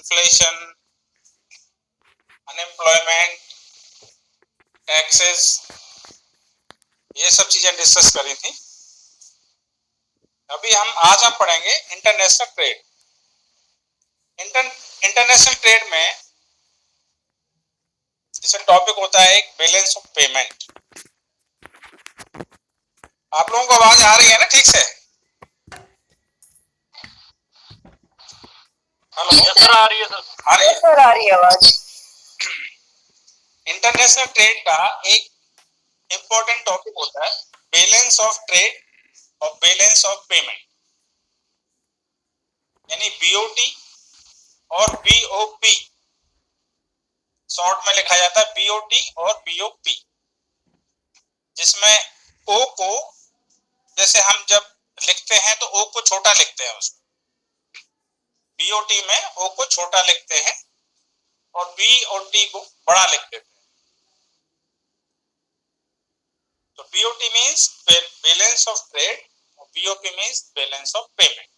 Inflation, unemployment, taxes, ये सब चीजें डिस्कस करी थी। अभी आज हम पढ़ेंगे इंटरनेशनल ट्रेड। इंटरनेशनल ट्रेड में इसका टॉपिक होता है एक बैलेंस ऑफ पेमेंट। आप लोगों को आवाज आ रही है ना ठीक से? हेलो सर, आ रही है सर? आ रही है सर, आ रही है आवाज। इंटरनेशनल ट्रेड का एक इंपॉर्टेंट टॉपिक होता है बैलेंस ऑफ ट्रेड और बैलेंस ऑफ पेमेंट, यानी बीओटी और बीओपी। शॉर्ट में लिखा जाता है बीओटी और बीओपी, जिसमें ओ को, जैसे हम जब लिखते हैं तो ओ को छोटा लिखते हैं, उसमें बीओटी में ओ को छोटा लिखते हैं और बी और टी को बड़ा लिख देते हैं। तो BOT means balance of trade और BOP means balance of payment.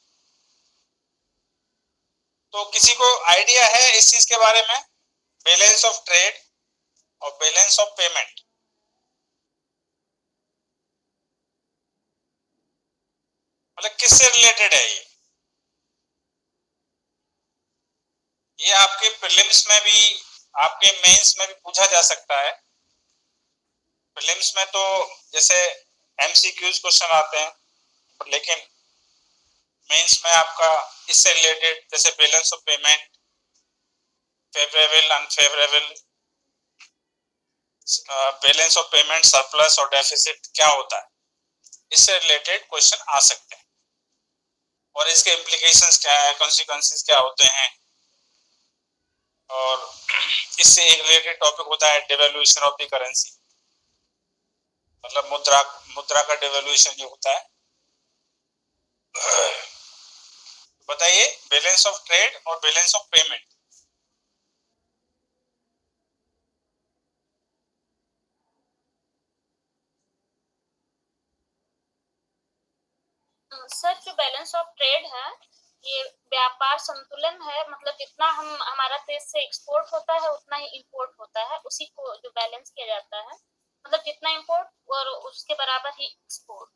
तो किसी को आइडिया है इस चीज के बारे में, बैलेंस ऑफ ट्रेड और बैलेंस ऑफ पेमेंट? मतलब किससे रिलेटेड है ये आपके प्रीलिम्स में भी, आपके मेंस में भी पूछा जा सकता है। प्रीलिम्स में तो जैसे एमसीक्यूज क्वेश्चन आते हैं, लेकिन मेंस में आपका इससे रिलेटेड जैसे balance of payment, favourable, unfavourable, balance of payment, surplus और डेफिसिट क्या होता है, इससे रिलेटेड क्वेश्चन आ सकते हैं और इसके इम्प्लीकेशंस क्या है, कॉन्सिक्वेंसेस क्या होते हैं। और इससे एक रिलेटेड टॉपिक होता है डिवैल्यूएशन ऑफ द करेंसी, मतलब मुद्रा का डिवैल्यूएशन जो होता है। बताइए बैलेंस ऑफ ट्रेड और बैलेंस ऑफ पेमेंट। सर, जो बैलेंस ऑफ ट्रेड है ये व्यापार संतुलन है, मतलब जितना हमारा देश से एक्सपोर्ट होता है उतना ही इंपोर्ट होता है, उसी को जो बैलेंस किया जाता है, मतलब जितना इंपोर्ट और उसके बराबर ही एक्सपोर्ट।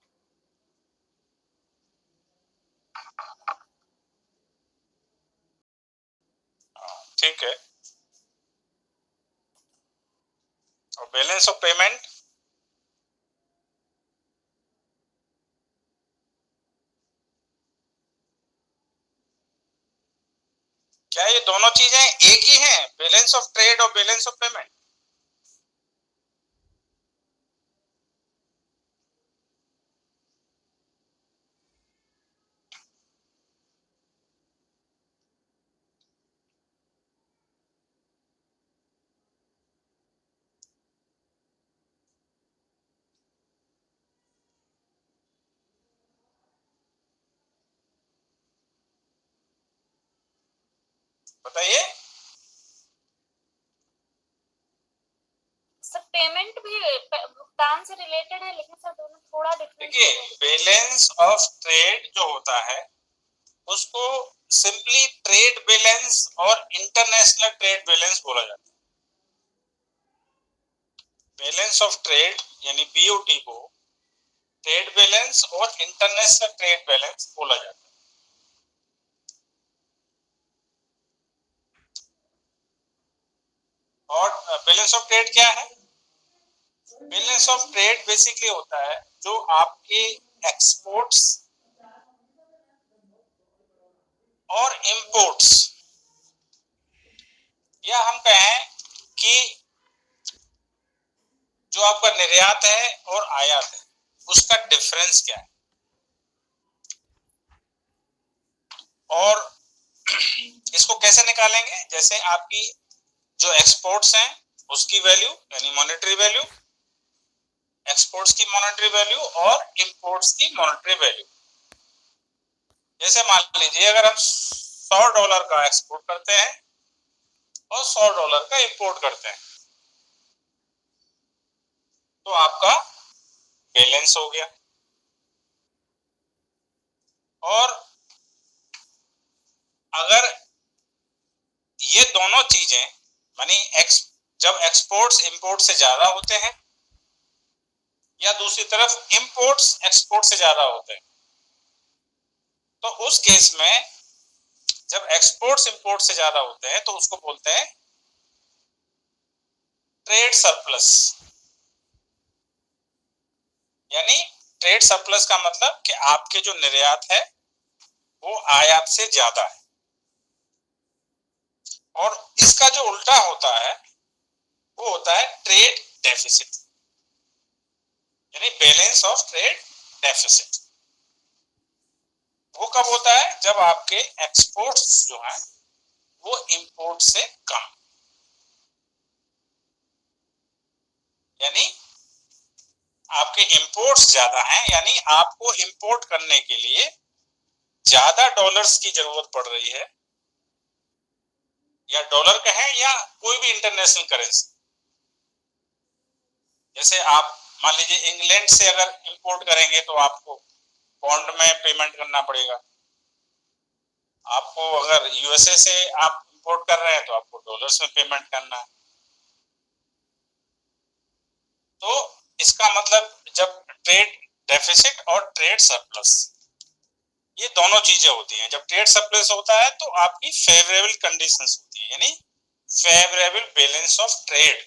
ठीक है। और बैलेंस ऑफ पेमेंट? क्या ये दोनों चीजें एक ही हैं, बैलेंस ऑफ ट्रेड और बैलेंस ऑफ पेमेंट? बताइए। सर, पेमेंट भी भुगतान से रिलेटेड है, लेकिन सर दोनों थोड़ा डिफरेंट। देखिए बैलेंस ऑफ ट्रेड जो होता है उसको सिंपली ट्रेड बैलेंस और इंटरनेशनल ट्रेड बैलेंस बोला जाता है। बैलेंस ऑफ ट्रेड यानी बीओटी को ट्रेड बैलेंस और इंटरनेशनल ट्रेड बैलेंस बोला जाता है। और बैलेंस ऑफ ट्रेड क्या है? बैलेंस ऑफ ट्रेड बेसिकली होता है जो आपके एक्सपोर्ट्स और इंपोर्ट्स, या हम कहें कि जो आपका निर्यात है और आयात है उसका डिफरेंस क्या है, और इसको कैसे निकालेंगे? जैसे आपकी जो एक्सपोर्ट्स हैं उसकी वैल्यू यानी मॉनेटरी वैल्यू, एक्सपोर्ट्स की मॉनेटरी वैल्यू और इंपोर्ट्स की मॉनेटरी वैल्यू। जैसे मान लीजिए अगर हम $100 का एक्सपोर्ट करते हैं और $100 का इंपोर्ट करते हैं तो आपका बैलेंस हो गया। और अगर ये दोनों चीजें मानी जब एक्सपोर्ट्स इंपोर्ट से ज्यादा होते हैं या दूसरी तरफ इंपोर्ट्स एक्सपोर्ट से ज्यादा होते हैं, तो उस केस में जब एक्सपोर्ट्स इंपोर्ट से ज्यादा होते हैं तो उसको बोलते हैं ट्रेड सरप्लस। यानी ट्रेड सरप्लस का मतलब कि आपके जो निर्यात है वो आयात से ज्यादा है, और इसका जो उल्टा होता है वो होता है ट्रेड डेफिसिट, यानी बैलेंस ऑफ ट्रेड डेफिसिट। वो कब होता है? जब आपके एक्सपोर्ट्स जो हैं वो इंपोर्ट से कम, यानी आपके इंपोर्ट्स ज्यादा हैं, यानी आपको इंपोर्ट करने के लिए ज्यादा डॉलर्स की जरूरत पड़ रही है, या डॉलर का है या कोई भी इंटरनेशनल करेंसी। जैसे आप मान लीजिए इंग्लैंड से अगर इंपोर्ट करेंगे तो आपको पाउंड में पेमेंट करना पड़ेगा, आपको अगर यूएसए से आप इंपोर्ट कर रहे हैं तो आपको डॉलर्स में पेमेंट करना है। तो इसका मतलब जब ट्रेड डेफिसिट और ट्रेड सरप्लस ये दोनों चीजें होती हैं, जब ट्रेड सरप्लस होता है तो आपकी फेवरेबल कंडीशंस होती है, यानी फेवरेबल बैलेंस ऑफ ट्रेड।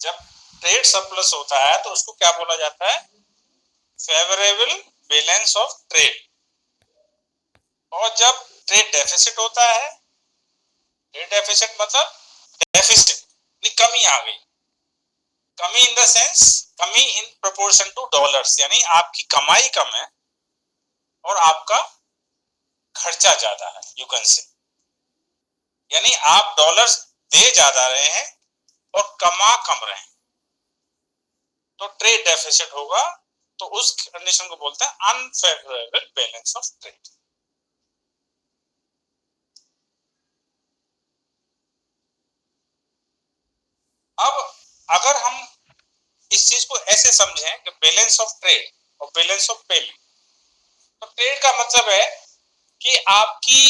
जब ट्रेड सरप्लस होता है तो उसको क्या बोला जाता है? Favourable balance of trade. और जब ट्रेड डेफिसिट होता है, ट्रेड डेफिसिट मतलब डेफिसिट कमी आ गई, कमी इन द सेंस कमी इन प्रोपोर्शन टू डॉलर्स, यानी आपकी कमाई कम है और आपका खर्चा ज्यादा है, यू कैन से, यानी आप डॉलर्स दे ज्यादा रहे हैं और कमा कम रहे हैं, तो ट्रेड डेफिसिट होगा। तो उस कंडीशन को बोलते हैं अनफेवरेबल बैलेंस ऑफ ट्रेड। अब अगर हम इस चीज को ऐसे समझें कि बैलेंस ऑफ ट्रेड और बैलेंस ऑफ पेमेंट, तो ट्रेड का मतलब है कि आपकी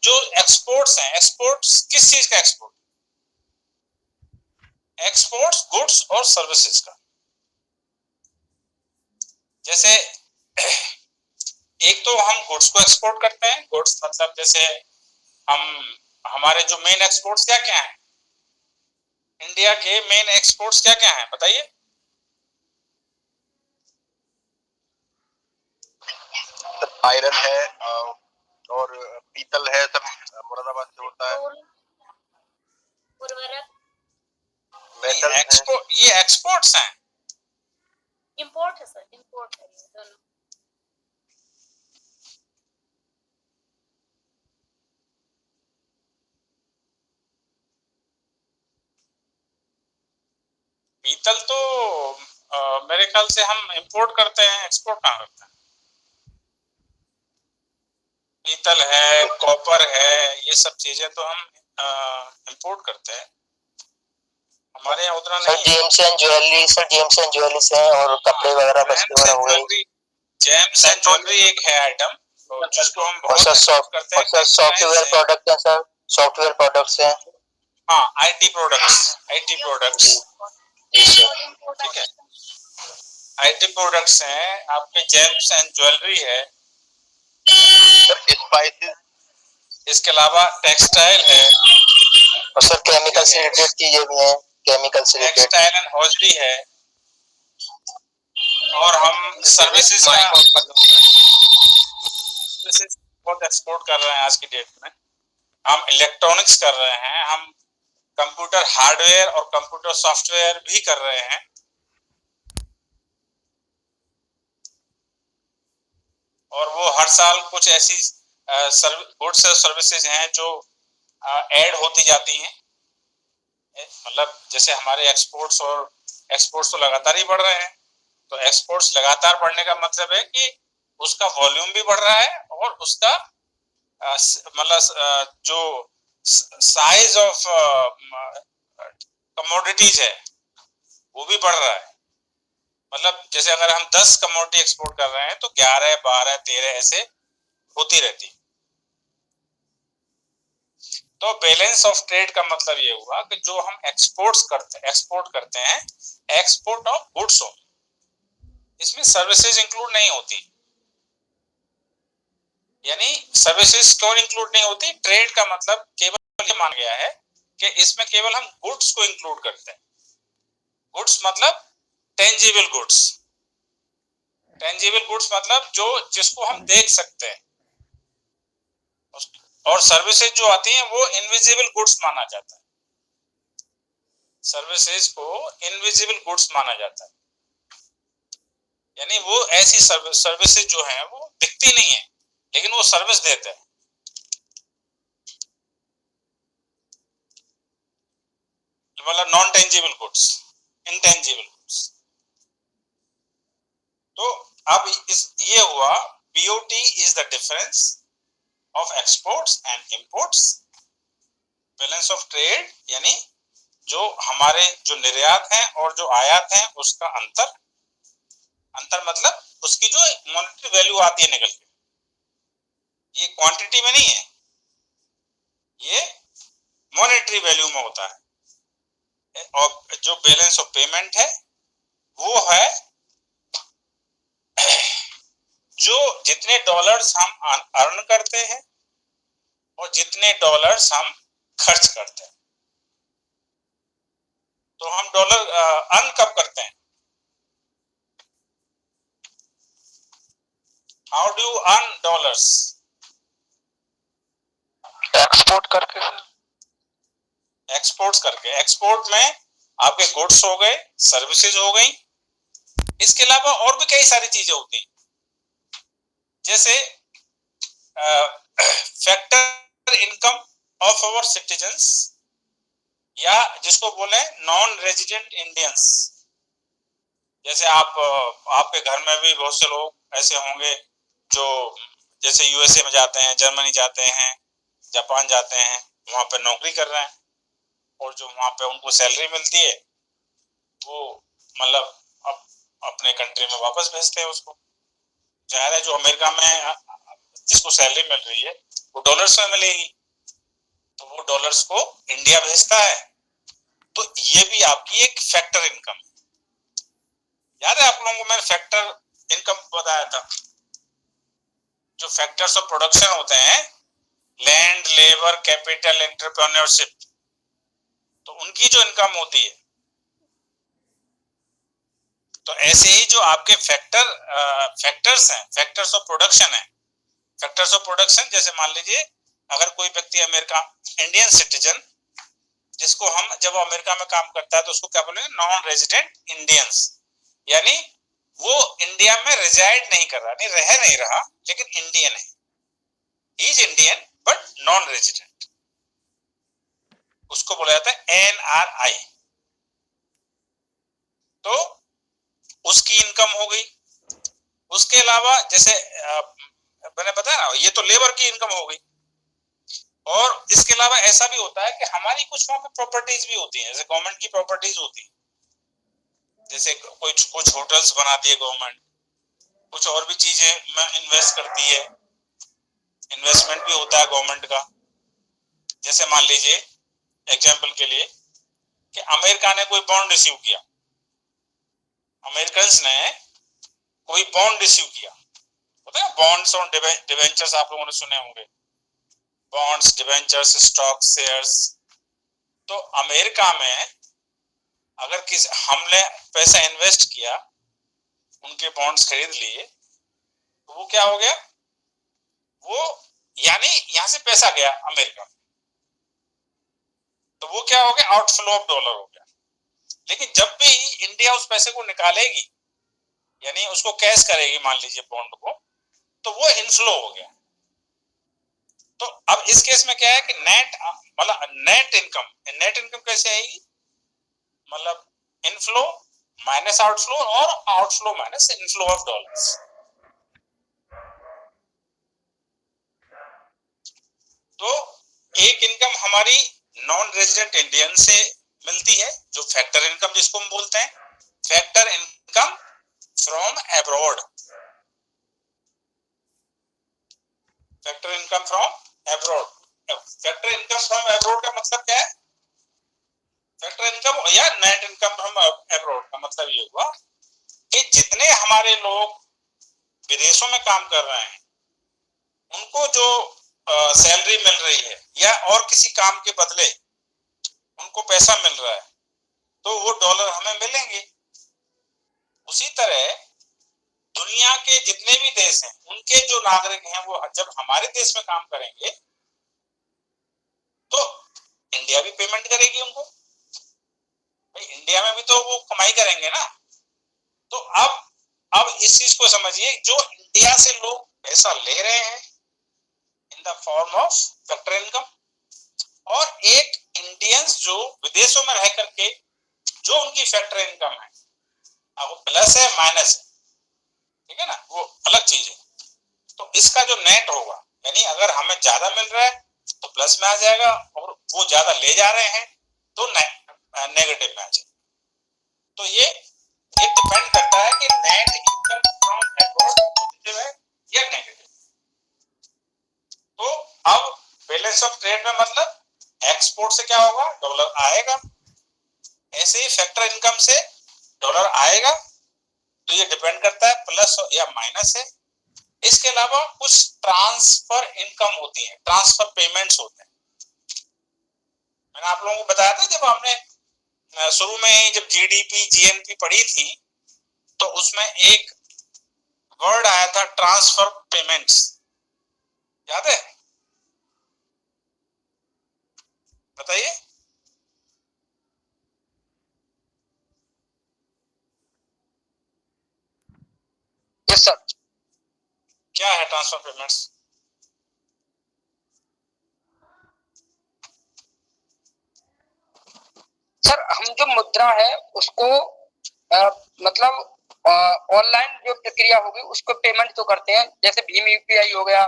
जो एक्सपोर्ट्स हैं, एक्सपोर्ट्स किस चीज का एक्सपोर्ट? एक्सपोर्ट्स गुड्स और सर्विसेज का। जैसे एक तो हम गुड्स को एक्सपोर्ट करते हैं, गुड्स मतलब जैसे हमारे जो मेन एक्सपोर्ट्स क्या क्या हैं, इंडिया के मेन एक्सपोर्ट्स क्या क्या हैं बताइए? आयरन है और पीतल है, सब मुरादाबाद से होता है। उर्वरक, मेटल एक्सपोर्ट, ये एक्सपोर्ट्स हैं। इंपोर्ट है सर, इंपोर्ट है ये दोनों। पीतल तो मेरे ख्याल से हम इंपोर्ट करते हैं, एक्सपोर्ट कहाँ करते हैं? पीतल है, कॉपर है, ये सब चीजें तो हम इंपोर्ट करते हैं, हमारे यहाँ उतना नहीं। James and jewellery, sir James and jewellery से और कपड़े वगैरह बस्ते वगैरह हुए। जेम्स एंड ज्वेलरी एक है आइटम जिसको हम बहुत करते हैं। सॉफ्टवेयर प्रोडक्ट है सर, सॉफ्टवेयर प्रोडक्ट्स हैं। हाँ, आईटी प्रोडक्ट्स, आईटी प्रोडक्ट्स, ठीक है, आईटी प्रोडक्ट्स हैं आपके। जेम्स एंड ज्वेलरी है, स्पाइसेस, इसके अलावा टेक्सटाइल है, और सर केमिकल से रिलेटेड चीजें भी हैं, केमिकल से रिलेटेड टेक्सटाइल एंड हॉजरी है, और हम सर्विसेज बहुत एक्सपोर्ट कर रहे हैं आज की डेट में। हम इलेक्ट्रॉनिक्स कर रहे हैं, हम कंप्यूटर हार्डवेयर और कंप्यूटर सॉफ्टवेयर भी कर रहे हैं, और वो हर साल कुछ ऐसी गुड्स और सर्विसेज हैं जो ऐड होती जाती हैं। मतलब जैसे हमारे एक्सपोर्ट्स तो लगातार ही बढ़ रहे हैं, तो एक्सपोर्ट्स लगातार बढ़ने का मतलब है कि उसका वॉल्यूम भी बढ़ रहा है और उसका मतलब जो साइज ऑफ कमोडिटीज है वो भी बढ़ रहा है। मतलब जैसे अगर हम 10 कमोडिटी एक्सपोर्ट कर रहे हैं तो 11, 12, 13 ऐसे होती रहती। तो बैलेंस ऑफ ट्रेड का मतलब ये हुआ कि जो हम एक्सपोर्ट करते हैं, एक्सपोर्ट ऑफ गुड्स हो, इसमें सर्विसेज इंक्लूड नहीं होती। यानी सर्विसेज क्यों इंक्लूड नहीं होती? ट्रेड का मतलब केवल ये मान गया है कि इसमें केवल हम गुड्स को इंक्लूड करते हैं। गुड्स मतलब टेंजिबल गुड्स। टेंजिबल गुड्स मतलब जो जिसको हम देख सकते हैं, और सर्विसेज जो आती हैं वो इनविजिबल गुड्स माना जाता है। सर्विसेज को इनविजिबल गुड्स माना जाता है, यानी वो ऐसी सर्विसेज जो है वो दिखती नहीं है लेकिन वो सर्विस देते हैं। मतलब non tangible goods, intangible goods. तो अब ये हुआ BOT is the difference of exports and imports. Balance of trade यानी जो हमारे जो निर्यात है और जो आयात है उसका अंतर मतलब उसकी जो मॉनेटरी वैल्यू आती है निकल के, ये क्वांटिटी में नहीं है, ये मॉनेटरी वैल्यू में होता है। और जो बैलेंस ऑफ पेमेंट है वो है जो जितने डॉलर्स हम अर्न करते हैं और जितने डॉलर्स हम खर्च करते हैं। तो हम डॉलर अर्न कब करते हैं? How do you earn dollars? Export करके सर। एक्सपोर्ट्स करके। एक्सपोर्ट में आपके गुड्स हो गए, सर्विसेज हो गई, इसके अलावा और भी कई सारी चीजें होती हैं, जैसे factor income of our citizens, या जिसको बोले नॉन रेजिडेंट इंडियंस। जैसे आपके घर में भी बहुत से लोग ऐसे होंगे जो जैसे यूएसए में जाते हैं, जर्मनी जाते हैं, जापान जाते हैं, वहां पे नौकरी कर रहे हैं और जो वहां पे उनको सैलरी मिलती है वो मतलब अपने कंट्री में वापस भेजते हैं उसको। जाहिर है जो अमेरिका में जिसको सैलरी मिल रही है वो डॉलर्स में मिलेगी, तो वो डॉलर्स को इंडिया भेजता है। तो ये भी आपकी एक फैक्टर इनकम। याद है आप लोगों को मैंने फैक्टर इनकम बताया था? जो फैक्टर्स ऑफ प्रोडक्शन होते हैं, लैंड, लेबर, कैपिटल, एंटरप्रेन्योरशिप, तो उनकी जो इनकम होती है, तो ऐसे ही जो आपके फैक्टर्स हैं, फैक्टर्स ऑफ प्रोडक्शन है। फैक्टर्स ऑफ प्रोडक्शन जैसे मान लीजिए अगर कोई व्यक्ति अमेरिका, इंडियन सिटीजन, जिसको हम जब वो अमेरिका में काम करता है तो उसको क्या बोलेंगे? Non resident Indians. यानी वो इंडिया में रिजाइड नहीं कर रहा, नहीं रह नहीं रहा, लेकिन इंडियन है, he is Indian but non resident, उसको बोला जाता है एनआरआई। तो उसकी इनकम हो गई। उसके अलावा जैसे मैंने बताया ना, ये तो लेबर की इनकम हो गई। और इसके अलावा ऐसा भी होता है कि हमारी कुछ वहां पे प्रॉपर्टीज भी होती हैं, जैसे गवर्नमेंट की प्रॉपर्टीज होती है, जैसे कुछ होटल्स बना दिए गवर्नमेंट, कुछ और भी चीजें में इन्वेस्ट करती है, इन्वेस्टमेंट भी होता है गवर्नमेंट का। जैसे मान लीजिए एग्जाम्पल के लिए कि अमेरिका ने कोई बॉन्ड इश्यू किया, अमेरिकन ने कोई बॉन्ड इश्यू किया, होता है बॉन्ड्स और डिवेंचर्स, आप लोगों ने सुने होंगे, बॉन्ड्स, डिवेंचर्स, स्टॉक, शेयर्स। तो अमेरिका में अगर किसी हमने पैसा इन्वेस्ट किया, उनके बॉन्ड्स खरीद लिए, तो वो क्या हो गया? वो यानी यहां से पैसा गया अमेरिका में, तो वो क्या हो गया? आउटफ्लो ऑफ डॉलर हो गया। लेकिन जब भी इंडिया उस पैसे को निकालेगी, यानी उसको कैश करेगी मान लीजिए बॉन्ड को, तो वो इनफ्लो हो गया। तो अब इस केस में क्या है कि नेट इनकम कैसे आएगी? मतलब इनफ्लो माइनस आउटफ्लो और outflow minus inflow of dollars. तो एक इनकम हमारी नॉन रेजिडेंट इंडियन से मिलती है, जो फैक्टर इनकम जिसको हम बोलते हैं, factor income from abroad, factor income from abroad. Factor income from abroad का मतलब क्या है? फैक्टर इनकम या नेट इनकम फ्रॉम अब्रॉड का मतलब ये हुआ कि जितने हमारे लोग विदेशों में काम कर रहे हैं उनको जो सैलरी मिल रही है या और किसी काम के बदले उनको पैसा मिल रहा है तो वो डॉलर हमें मिलेंगे। उसी तरह दुनिया के जितने भी देश हैं उनके जो नागरिक हैं वो जब हमारे देश में काम करेंगे तो इंडिया भी पेमेंट करेगी उनको। भाई इंडिया में भी तो वो कमाई करेंगे ना। तो अब इस चीज को समझिए, जो इंडिया से लोग पैसा ले रहे हैं in the form of factor income, और एक इंडियंस जो विदेशों में रह करके जो उनकी फैक्टर इनकम है, अब वो प्लस है माइनस है, ठीक है ना, वो अलग चीज है। तो इसका जो नेट होगा, यानी अगर हमें ज्यादा मिल रहा है तो प्लस में आ जाएगा और वो ज्यादा ले जा रहे हैं तो नेगेटिव में आ जाएगा। तो ये डिपेंड करता है कि net income from abroad positive है या नेगेटिव। तो अब बैलेंस ऑफ ट्रेड में मतलब एक्सपोर्ट से क्या होगा, डॉलर आएगा। ऐसे ही फैक्टर इनकम से डॉलर आएगा। तो ये डिपेंड करता है प्लस या माइनस है। इसके अलावा कुछ ट्रांसफर इनकम होती है, ट्रांसफर पेमेंट्स होते हैं। मैंने आप लोगों को बताया था जब हमने शुरू में जब जीडीपी जीएनपी पढ़ी थी तो उसमें एक वर्ड आया था ट्रांसफर पेमेंट्स, याद है? बताइए। Yes sir. क्या है ट्रांसफर पेमेंट्स? सर हम जो मुद्रा है उसको मतलब ऑनलाइन जो प्रक्रिया होगी उसको पेमेंट तो करते हैं, जैसे भीम यूपीआई हो गया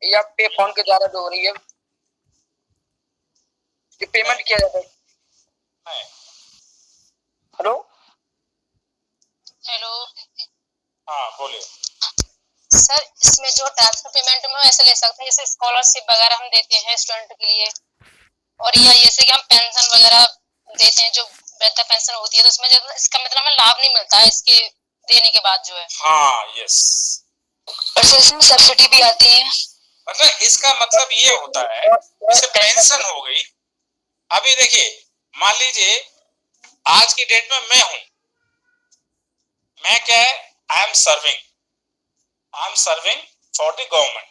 या पे फोन के द्वारा जो हो रही है ये पेमेंट किया जाता है। हेलो हेलो, हाँ बोलिए। सर इसमें जो ट्रांसफर पेमेंट में ऐसे ले सकते हैं जैसे स्कॉलरशिप वगैरह हम देते हैं स्टूडेंट के लिए, और या जैसे कि हम पेंशन वगैरह देते हैं जो वृद्धा पेंशन होती है, तो उसमें इसका मतलब हमें लाभ नहीं मिलता है इसके देने के बाद जो है। हाँ यस, इसमें सब्सिडी भी आती है। मतलब इसका मतलब ये होता है जैसे पेंशन हो गई। अभी देखिए मान लीजिए आज की डेट में मैं हूं, मैं क्या है, I am serving for the government.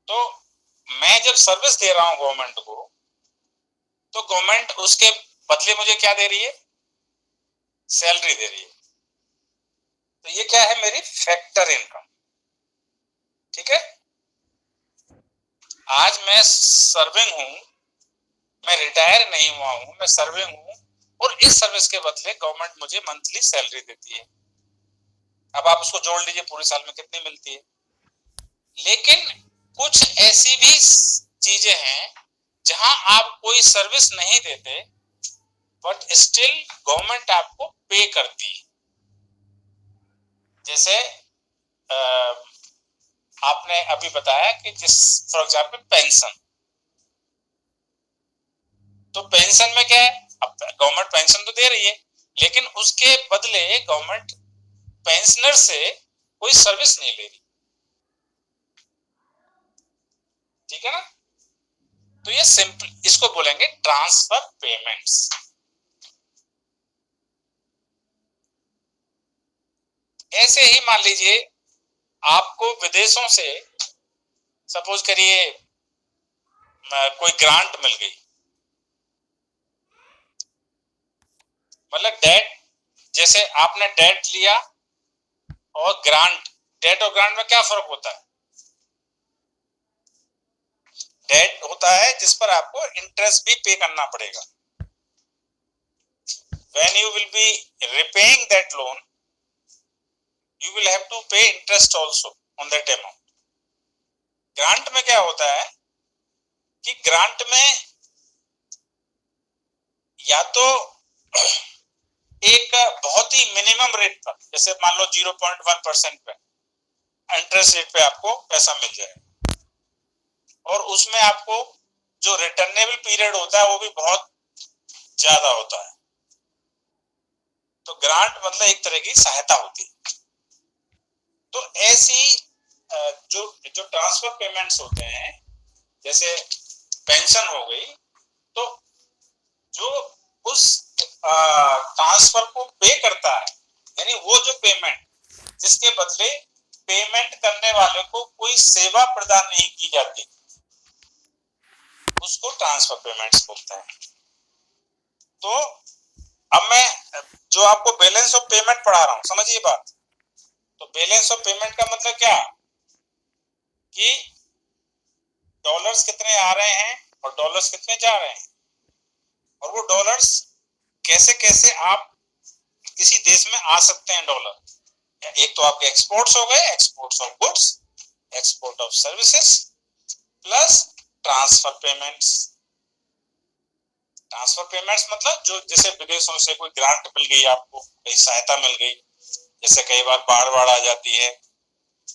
तो मैं जब सर्विस दे रहा हूं गवर्नमेंट को तो गवर्नमेंट उसके बदले मुझे क्या दे रही है, सैलरी दे रही है। तो ये क्या है, मेरी फैक्टर इनकम। ठीक है, आज मैं सर्विंग हूं, मैं रिटायर नहीं हुआ हूं, मैं सर्विंग हूं, और इस सर्विस के बदले गवर्नमेंट मुझे मंथली सैलरी देती है। अब आप उसको जोड़ लीजिए पूरे साल में कितनी मिलती है। लेकिन कुछ ऐसी भी चीजें हैं जहां आप कोई सर्विस नहीं देते बट स्टिल गवर्नमेंट आपको पे करती है। जैसे आपने अभी बताया कि जिस फॉर एग्जाम्पल पेंशन, तो पेंशन में क्या है, अब गवर्नमेंट पेंशन तो दे रही है लेकिन उसके बदले गवर्नमेंट पेंशनर से कोई सर्विस नहीं ले रही। ठीक है ना, तो ये सिंपल, इसको बोलेंगे ट्रांसफर पेमेंट्स। ऐसे ही मान लीजिए आपको विदेशों से सपोज करिए कोई ग्रांट मिल गई, मतलब डेट, जैसे आपने डेट लिया और ग्रांट, डेट और ग्रांट में क्या फर्क होता है? डेट होता है जिस पर आपको इंटरेस्ट भी पे करना पड़ेगा। When you will be repaying that loan, you will have to pay interest also on that amount. Grant में क्या होता है कि ग्रांट में या तो एक बहुत ही मिनिमम रेट पर, जैसे मान लो 0.1% पे इंटरेस्ट रेट पे आपको पैसा मिल जाएगा, और उसमें आपको जो रिटर्नेबल पीरियड होता है वो भी बहुत ज्यादा होता है। तो ग्रांट मतलब एक तरह की सहायता होती है। तो ऐसी जो ट्रांसफर पेमेंट्स होते हैं, जैसे पेंशन हो गई, तो जो उस ट्रांसफर को पे करता है, यानी वो जो पेमेंट जिसके बदले पेमेंट करने वाले को कोई सेवा प्रदान नहीं की जाती, उसको ट्रांसफर पेमेंट्स बोलते हैं। तो अब मैं जो आपको बैलेंस ऑफ पेमेंट पढ़ा रहा हूं, समझिए बात। तो बैलेंस ऑफ पेमेंट का मतलब क्या कि डॉलर्स कितने आ रहे हैं और डॉलर्स कितने जा रहे हैं, और वो डॉलर्स कैसे कैसे आप किसी देश में आ सकते हैं डॉलर। एक तो आपके एक्सपोर्ट्स हो गए, exports of goods, export of services, plus transfer payments. Transfer payments मतलब जो जैसे विदेशों से कोई ग्रांट मिल गई, आपको कहीं सहायता मिल गई, जैसे कई बार बाढ़ आ जाती है,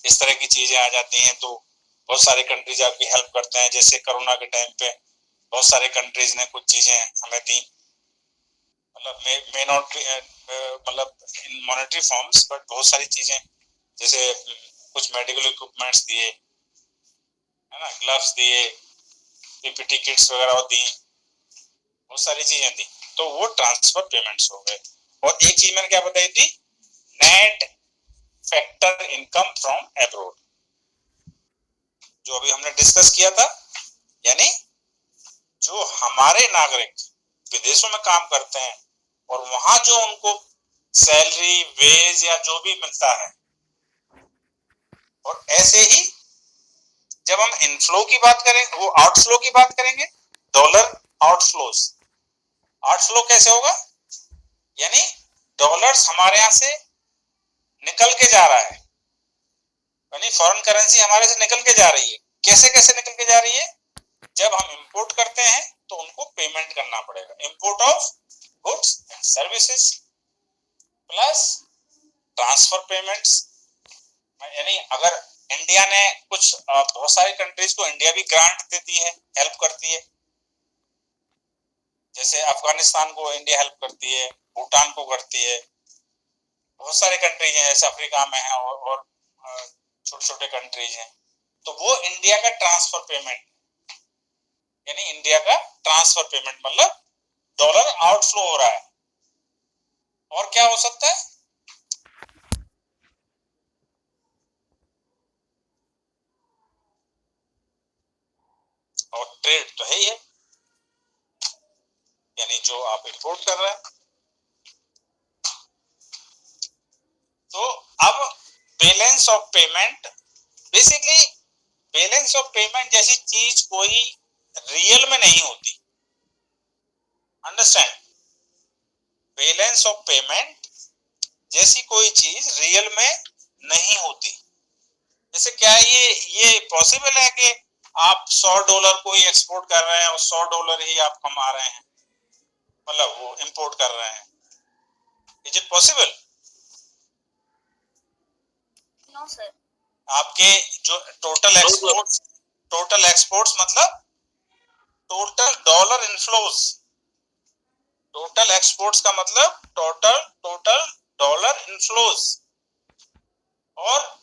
इस तरह की चीजें आ जाती हैं, तो बहुत सारे कंट्रीज आपकी हेल्प करते हैं। जैसे कोरोना के टाइम पे बहुत सारे कंट्रीज ने कुछ चीजें हमें दी, मतलब मे नॉट मतलब इन मॉनेटरी फॉर्म्स, बट बहुत सारी चीजें, जैसे कुछ मेडिकल इक्विपमेंट्स दिए, है ना, ग्लव्स दिए, पीपीटी किट्स वगैरह दी, बहुत सारी चीजें थी। तो वो ट्रांसफर पेमेंट्स हो गए। और एक चीज मैंने क्या बताई थी, net factor income from abroad, जो अभी हमने डिस्कस किया था, यानी जो हमारे नागरिक विदेशों में काम करते हैं और वहां जो उनको सैलरी, वेज या जो भी मिलता है, और ऐसे ही जब हम इनफ्लो की बात करें, वो आउटफ्लो की बात करेंगे, डॉलर आउटफ्लोज। आउटफ्लो कैसे होगा, यानी डॉलर्स हमारे यहां से निकल के जा रहा है, यानी फॉरेन करेंसी हमारे से निकल के जा रही है। कैसे कैसे निकल के जा रही है, जब हम इंपोर्ट करते हैं तो उनको पेमेंट करना पड़ेगा, import of goods and services, plus transfer payments. यानी अगर इंडिया ने कुछ बहुत सारी कंट्रीज को इंडिया भी ग्रांट देती है, हेल्प करती है, जैसे अफगानिस्तान को इंडिया हेल्प करती है, भूटान को करती है, बहुत सारे कंट्रीज हैं, जैसे अफ्रीका में है और छोटे छोटे कंट्रीज हैं। तो वो इंडिया का ट्रांसफर पेमेंट, यानी इंडिया का ट्रांसफर पेमेंट मतलब डॉलर आउटफ्लो हो रहा है। और क्या हो सकता है, और ट्रेड तो है ही है, यानी जो आप इंपोर्ट कर रहे हैं। तो अब balance of payment, basically balance of payment जैसी चीज कोई रियल में नहीं होती, अंडरस्टैंड। बैलेंस ऑफ पेमेंट जैसी कोई चीज रियल में नहीं होती। जैसे क्या ये पॉसिबल है कि आप $100 को ही एक्सपोर्ट कर रहे हैं और $100 ही आप कमा रहे हैं, मतलब वो इंपोर्ट कर रहे हैं, is it possible? No sir. आपके जो टोटल एक्सपोर्ट्स मतलब total dollar inflows, total exports का मतलब टोटल डॉलर इनफ्लोज, और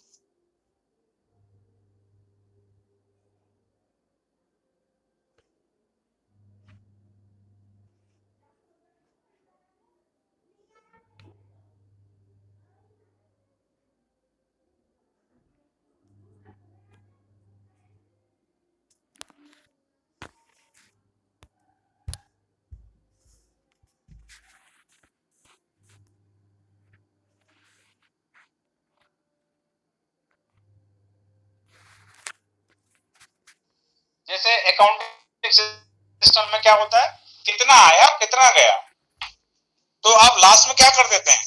जैसे अकाउंटिंग सिस्टम में क्या होता है, कितना आया कितना गया, तो आप लास्ट में क्या कर देते हैं,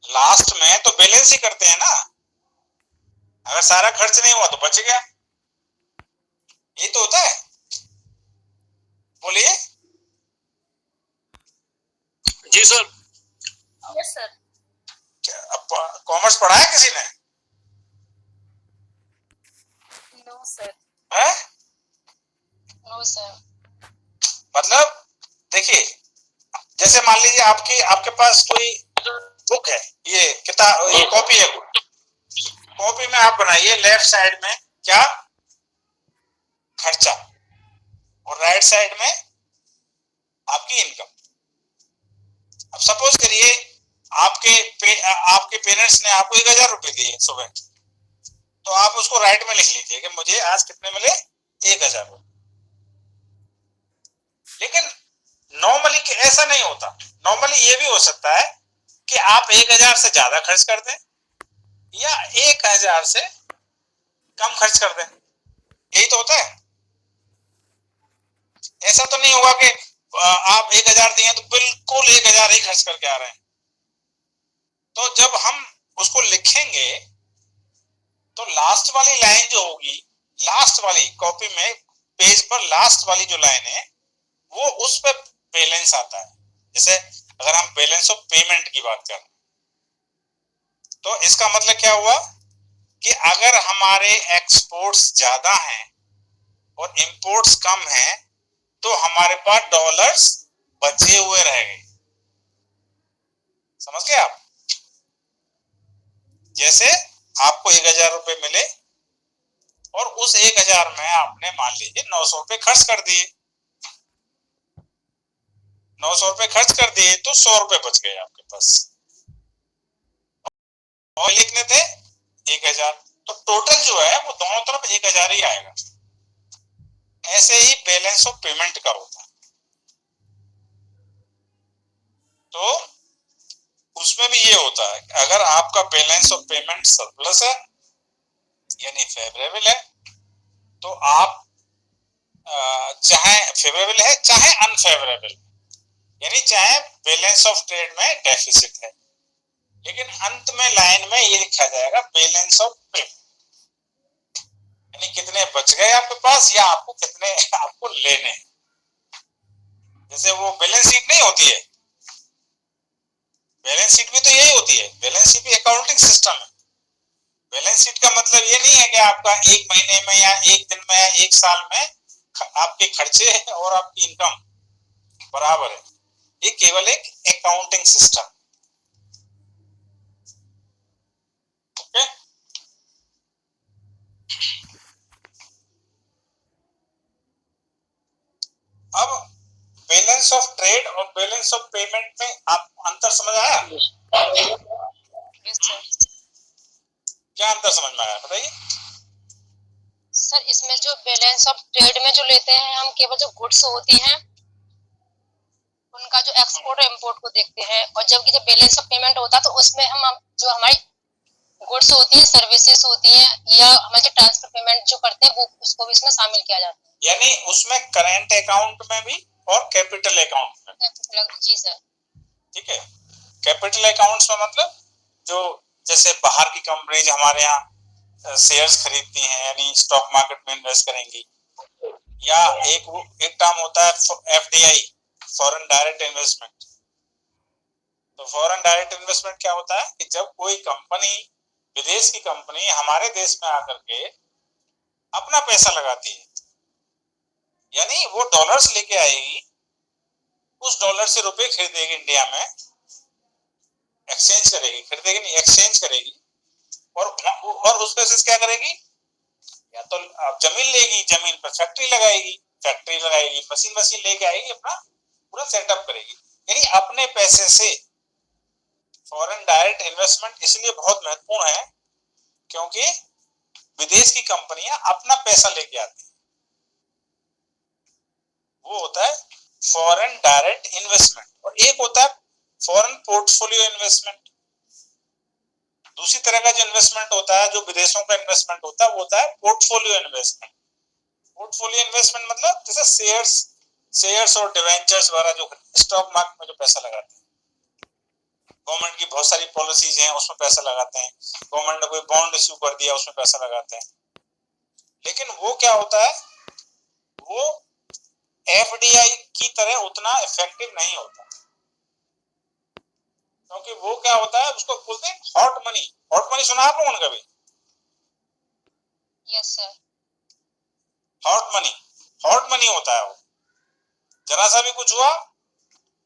लास्ट में तो बैलेंस ही करते हैं ना। अगर सारा खर्च नहीं हुआ तो बच गया, ये तो होता है। बोलिए। जी सर। Yes sir. कॉमर्स पढ़ा है किसी ने? No sir. है? No sir. मतलब देखिए, जैसे मान लीजिए आपके पास कोई बुक है, ये किताब, ये कॉपी है, कॉपी में आप बनाइए लेफ्ट साइड में क्या खर्चा और राइट साइड में आपकी इनकम। अब सपोज करिए आपके पेरेंट्स ने आपको 1000 रुपए दिए सुबह, तो आप उसको राइट में लिख लीजिए कि मुझे आज कितने मिले, 1000 रुपए। लेकिन नॉर्मली ऐसा नहीं होता। नॉर्मली ये भी हो सकता है कि आप 1000 से ज्यादा खर्च कर दें या 1000 से कम खर्च कर दें, यही तो होता है। ऐसा तो नहीं होगा कि आप 1000 दिए तो बिल्कुल 1000 ही खर्च करके आ रहे हैं। तो जब हम उसको लिखेंगे तो लास्ट वाली लाइन जो होगी, लास्ट वाली कॉपी में पेज पर लास्ट वाली जो लाइन है वो उस पर बैलेंस आता है। जैसे अगर हम बैलेंस ऑफ पेमेंट की बात करें तो इसका मतलब क्या हुआ कि अगर हमारे एक्सपोर्ट्स ज्यादा हैं और इंपोर्ट्स कम हैं तो हमारे पास डॉलर्स बचे हुए रह गए। समझ गए आप? जैसे आपको 1000 रुपए मिले और उस 1000 में आपने मान लीजिए 900 रुपए खर्च कर दिए, 900 रुपए खर्च कर दिए तो 100 रुपए बच गए आपके पास और लिखने थे 1000, तो टोटल जो है वो दोनों तरफ 1000 ही आएगा। ऐसे ही बैलेंस ऑफ पेमेंट का होता है। तो उसमें भी ये होता है कि अगर आपका बैलेंस ऑफ पेमेंट सरप्लस है यानी फेवरेबल है तो आप चाहे फेवरेबल है चाहे अनफेवरेबल, यानी चाहे बैलेंस ऑफ ट्रेड में डेफिसिट है, लेकिन अंत में लाइन में ये लिखा जाएगा बैलेंस ऑफ पेमेंट, यानी कितने बच गए आपके पास या आपको कितने आपको लेने हैं। जैसे वो बैलेंस शीट नहीं होती है, बैलेंस शीट भी तो यही होती है। बैलेंस शीट भी अकाउंटिंग सिस्टम है। बैलेंस शीट का मतलब ये नहीं है कि आपका एक महीने में या एक दिन में या एक साल में आपके खर्चे और आपकी इनकम बराबर है। ये केवल एक अकाउंटिंग सिस्टम। ओके, अब बैलेंस ऑफ ट्रेड और बैलेंस ऑफ पेमेंट में आपको अंतर समझ आया? Yes sir. क्या अंतर समझ में आया बताइए? सर इसमें जो बैलेंस ऑफ ट्रेड में जो लेते हैं हम केवल जो गुड्स होती हैं उनका जो एक्सपोर्ट और इम्पोर्ट को देखते हैं, और जबकि जब बैलेंस ऑफ पेमेंट होता है तो उसमें हम जो हमारी गुड्स होती हैं, सर्विसेज होती हैं या हमारे जो ट्रांसफर पेमेंट जो करते हैं वो उसको भी इसमें शामिल किया जाता है। यानी उसमें करंट अकाउंट में भी और कैपिटल अकाउंट में। जी सर। ठीक है, कैपिटल अकाउंट्स में मतलब जो जैसे बाहर की कंपनीज हमारे यहाँ शेयर्स खरीदती हैं यानी स्टॉक मार्केट में इन्वेस्ट करेंगी, या एक टर्म होता है एफडीआई, फॉरेन डायरेक्ट इन्वेस्टमेंट। तो फॉरेन डायरेक्ट इन्वेस्टमेंट क्या होता है कि जब कोई कंपनी, विदेश की कंपनी हमारे देश में आकर के अपना पैसा लगाती है, यानी वो डॉलर्स लेके आएगी, उस डॉलर से रुपए खरीदेगी, इंडिया में एक्सचेंज करेगी, खरीदेगी नहीं एक्सचेंज करेगी, और उस पैसे से क्या करेगी, या तो जमीन लेगी, जमीन पर फैक्ट्री लगाएगी, मशीन लेके आएगी, अपना पूरा सेटअप करेगी। यानी अपने पैसे से फॉरेन डायरेक्ट इन्वेस्टमेंट इसलिए बहुत महत्वपूर्ण है क्योंकि विदेश की कंपनियां अपना पैसा लेके आती है, वो होता है फॉरेन डायरेक्ट इन्वेस्टमेंट। और एक होता है फॉरेन पोर्टफोलियो इन्वेस्टमेंट। दूसरी तरह का जो इन्वेस्टमेंट होता है, जो विदेशों का इन्वेस्टमेंट होता है, वो होता है पोर्टफोलियो इन्वेस्टमेंट। पोर्टफोलियो इन्वेस्टमेंट मतलब जैसे शेयर्स और डिवेंचर्स वगैरह जो स्टॉक मार्केट में जो पैसा लगाते हैं, गवर्नमेंट की बहुत सारी पॉलिसीज हैं उसमें पैसा लगाते हैं, गवर्नमेंट ने कोई बॉन्ड इश्यू कर दिया उसमें पैसा लगाते हैं। लेकिन वो क्या होता है, वो एफडीआई की तरह उतना इफेक्टिव नहीं होता, क्योंकि वो क्या होता है, उसको बोलते हैं हॉट मनी। हॉट मनी सुना आप लोगों ने कभी? Yes sir. Hot money hot money होता है वो, जरा सा भी कुछ हुआ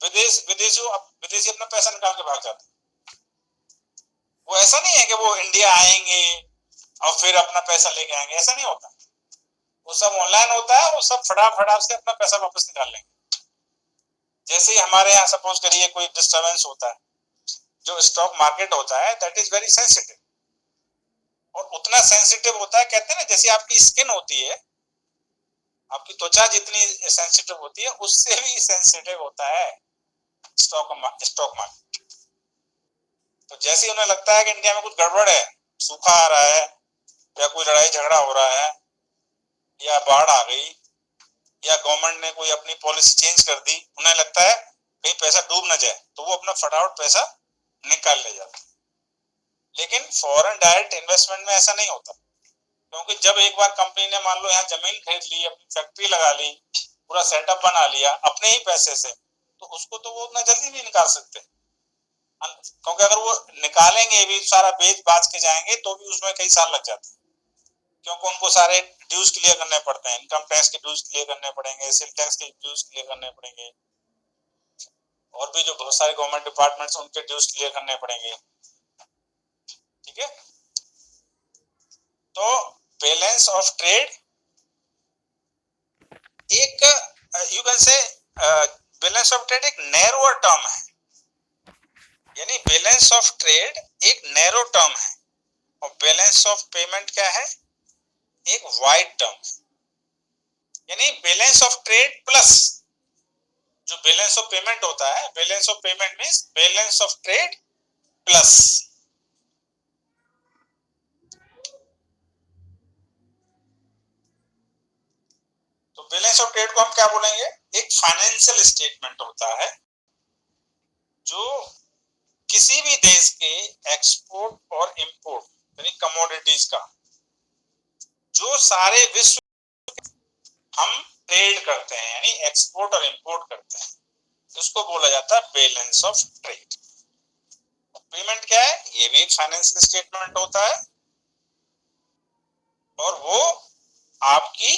विदेशी अपना पैसा निकाल के भाग जाते हैं। वो ऐसा नहीं है कि वो इंडिया आएंगे और फिर अपना पैसा लेके आएंगे, ऐसा नहीं होता। वो सब ऑनलाइन होता है, वो सब फटाफट से अपना पैसा वापस निकाल लेंगे। जैसे ही हमारे यहाँ सपोज करिए कोई डिस्टर्बेंस होता है, जो स्टॉक मार्केट होता है दैट इज वेरी सेंसिटिव, और उतना सेंसिटिव होता है, कहते हैं ना जैसे आपकी स्किन होती है, आपकी त्वचा जितनी सेंसिटिव होती है उससे भी सेंसिटिव होता है स्टॉक मार्केट। तो जैसे ही उन्हें लगता है कि इंडिया में कुछ गड़बड़ है, सूखा आ रहा है या कोई लड़ाई झगड़ा हो रहा है या बाढ़ आ गई या गवर्नमेंट ने कोई अपनी पॉलिसी चेंज कर दी, उन्हें लगता है कहीं पैसा डूब ना जाए, तो वो अपना फटाफट पैसा निकाल ले जाते हैं। लेकिन फॉरेन डायरेक्ट इन्वेस्टमेंट में ऐसा नहीं होता, क्योंकि जब एक बार कंपनी ने मान लो यहाँ जमीन खरीद ली, अपनी फैक्ट्री लगा ली, पूरा सेटअप बना लिया अपने ही पैसे से, तो उसको तो वो उतना जल्दी नहीं निकाल सकते, क्योंकि अगर वो निकालेंगे भी, सारा बेच बाच के जाएंगे तो भी उसमें कई साल लग जाते हैं, क्योंकि उनको सारे ड्यूज क्लियर करने पड़ते हैं, इनकम टैक्स के ड्यूज क्लियर करने पड़ेंगे, सेल टैक्स के ड्यूज क्लियर करने पड़ेंगे, और भी जो बहुत सारे गवर्नमेंट डिपार्टमेंट्स उनके ड्यूज क्लियर करने पड़ेंगे। ठीक है, तो बैलेंस ऑफ ट्रेड एक you can say balance of trade एक नैरोअर टर्म है, यानी बैलेंस ऑफ ट्रेड एक नैरो टर्म है, और बैलेंस ऑफ पेमेंट क्या है, एक वाइड टर्म है। यानी बैलेंस ऑफ ट्रेड प्लस जो बैलेंस ऑफ पेमेंट होता है, balance of payment means balance of trade plus. तो बैलेंस ऑफ ट्रेड को हम क्या बोलेंगे, एक फाइनेंशियल स्टेटमेंट होता है जो किसी भी देश के एक्सपोर्ट और इंपोर्ट यानी कमोडिटीज का जो सारे विश्व हम ट्रेड करते हैं, यानी एक्सपोर्ट और इंपोर्ट करते हैं, उसको बोला जाता है बैलेंस ऑफ ट्रेड। पेमेंट क्या है, ये भी एक फाइनेंशियल स्टेटमेंट होता है, और वो आपकी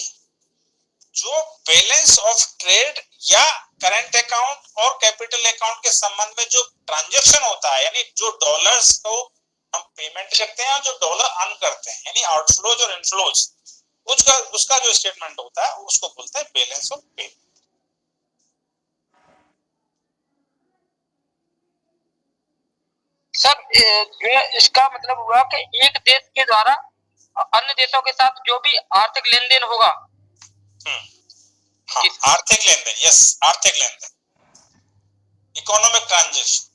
जो बैलेंस ऑफ ट्रेड या करंट अकाउंट और कैपिटल अकाउंट के संबंध में जो ट्रांजैक्शन होता है, यानी जो डॉलर्स को हम पेमेंट करते हैं और जो डॉलर अर्न करते हैं, यानी आउटफ्लोज और इनफ्लोज, उसका जो स्टेटमेंट होता है उसको बोलते हैं बैलेंस ऑफ पेमेंट। सर इसका मतलब हुआ कि एक देश के द्वारा अन्य देशों के साथ जो भी आर्थिक लेन देन होगा, हाँ, आर्थिक लेन देन, यस, आर्थिक लेन देन, इकोनॉमिक ट्रांजैक्शन।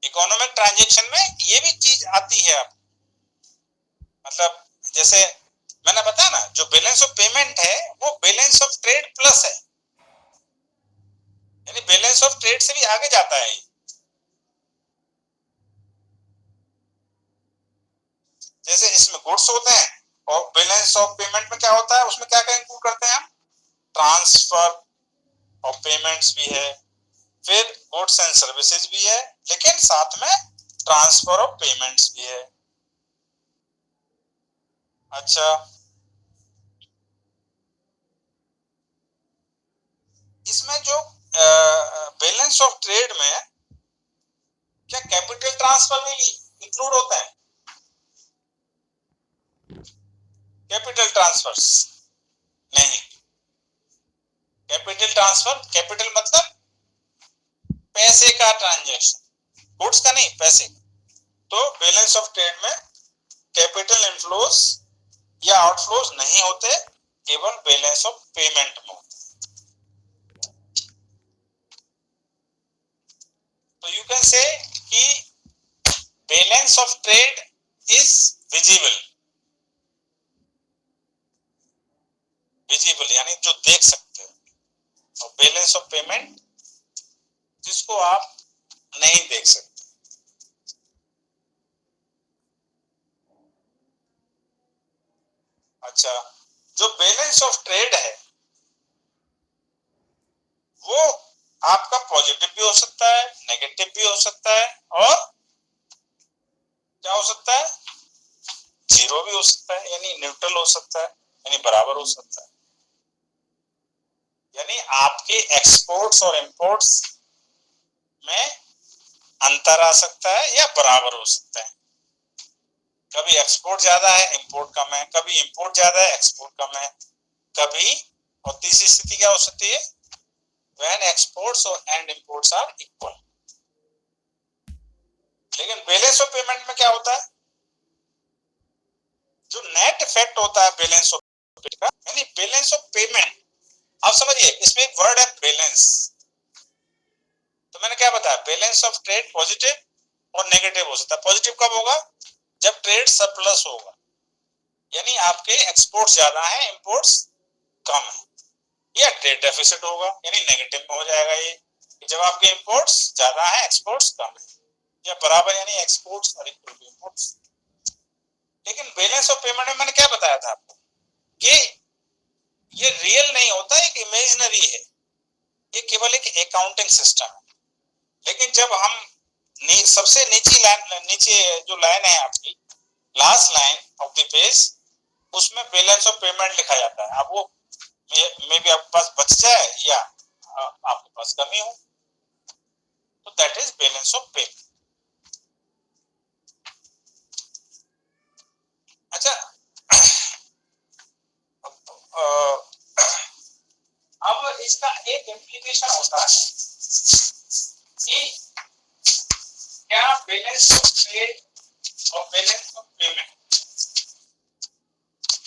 इकोनॉमिक ट्रांजैक्शन में ये भी चीज आती है, आप मतलब जैसे मैंने बताया ना, जो बैलेंस ऑफ पेमेंट है वो बैलेंस ऑफ ट्रेड प्लस है, यानी बैलेंस ऑफ ट्रेड से भी आगे जाता है। जैसे इसमें गुड्स होते हैं, और बैलेंस ऑफ पेमेंट में क्या होता है, उसमें क्या क्या इंक्लूड करते हैं हम, ट्रांसफर ऑफ पेमेंट्स भी है, फिर गुड्स एंड सर्विसेज भी है, लेकिन साथ में ट्रांसफर ऑफ पेमेंट्स भी है। अच्छा, इसमें जो बैलेंस ऑफ ट्रेड में क्या कैपिटल ट्रांसफर भी इंक्लूड होता है? कैपिटल ट्रांसफर्स नहीं, कैपिटल ट्रांसफर, कैपिटल मतलब पैसे का ट्रांजैक्शन, गुड्स का नहीं, पैसे का। तो बैलेंस ऑफ ट्रेड में कैपिटल इनफ्लोज या आउटफ्लोज नहीं होते, केवल बैलेंस ऑफ पेमेंट में होते। तो यू कैन से कि balance of trade is visible, visible यानी जो देख सकते हो, और बैलेंस ऑफ पेमेंट जिसको आप नहीं देख सकते। अच्छा, जो बैलेंस ऑफ ट्रेड है वो आपका पॉजिटिव भी हो सकता है, नेगेटिव भी हो सकता है, और क्या हो सकता है, जीरो भी हो सकता है, यानी न्यूट्रल हो सकता है, यानी बराबर हो सकता है। आपके एक्सपोर्ट्स और इंपोर्ट्स में अंतर आ सकता है या बराबर हो सकता है। कभी एक्सपोर्ट ज्यादा है, इंपोर्ट कम है, कभी इंपोर्ट ज्यादा है, एक्सपोर्ट कम है, कभी, और तीसरी स्थिति क्या हो सकती है, when exports and imports are equal. लेकिन बैलेंस ऑफ पेमेंट में क्या होता है, जो नेट इफेक्ट होता है बैलेंस ऑफ पेमेंट का, यानी बैलेंस ऑफ पेमेंट, आप समझिए इसमें एक वर्ड है बैलेंस। तो मैंने क्या बताया, बैलेंस ऑफ ट्रेड पॉजिटिव और नेगेटिव हो सकता है। पॉजिटिव कब होगा, जब ट्रेड सरप्लस होगा, यानी आपके एक्सपोर्ट्स ज्यादा है, इंपोर्ट्स कम है, या ट्रेड डेफिसिट होगा, यानी नेगेटिव में हो जाएगा ये, जब आपके इंपोर्ट्स ज्यादा है, एक्सपोर्ट्स कम है, या बराबर, यानी एक्सपोर्ट्स और इक्वल टू इंपोर्ट्स। लेकिन बैलेंस ऑफ पेमेंट में मैंने क्या बताया था आपको कि ये रियल नहीं होता, एक इमेजिनरी है, ये केवल एक अकाउंटिंग सिस्टम है। लेकिन जब हम सबसे नीचे जो लाइन है आपकी, last line of the page, उसमें बैलेंस ऑफ पेमेंट लिखा जाता है। अब वो मे भी आपके पास बच जाए या आपके पास कमी हो, तो that is balance of payment. अच्छा, अब इसका एक इम्प्लीकेशन होता है कि क्या बैलेंस ऑफ ट्रेड और बैलेंस ऑफ पेमेंट,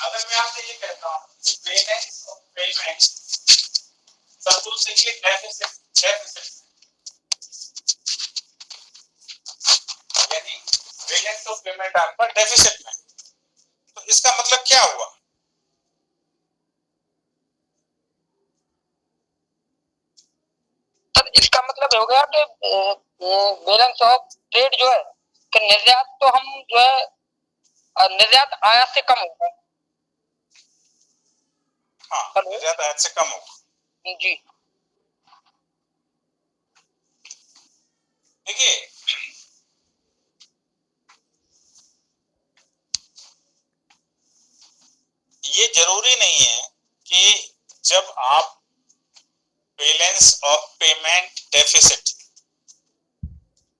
अगर मैं आपसे ये कहता हूँ बैलेंस ऑफ पेमेंट सपोज से कि डेफिसिट यानी बैलेंस ऑफ पेमेंट आपका डेफिसिट में, तो इसका मतलब क्या हुआ, सर इसका मतलब हो गया कि बैलेंस ऑफ ट्रेड जो है कि निर्यात तो हम जो है निर्यात आयात से कम होगा। हाँ, निर्यात आयात से कम होगा जी। देखिए, ये जरूरी नहीं है कि जब आप बैलेंस ऑफ पेमेंट डेफिसिट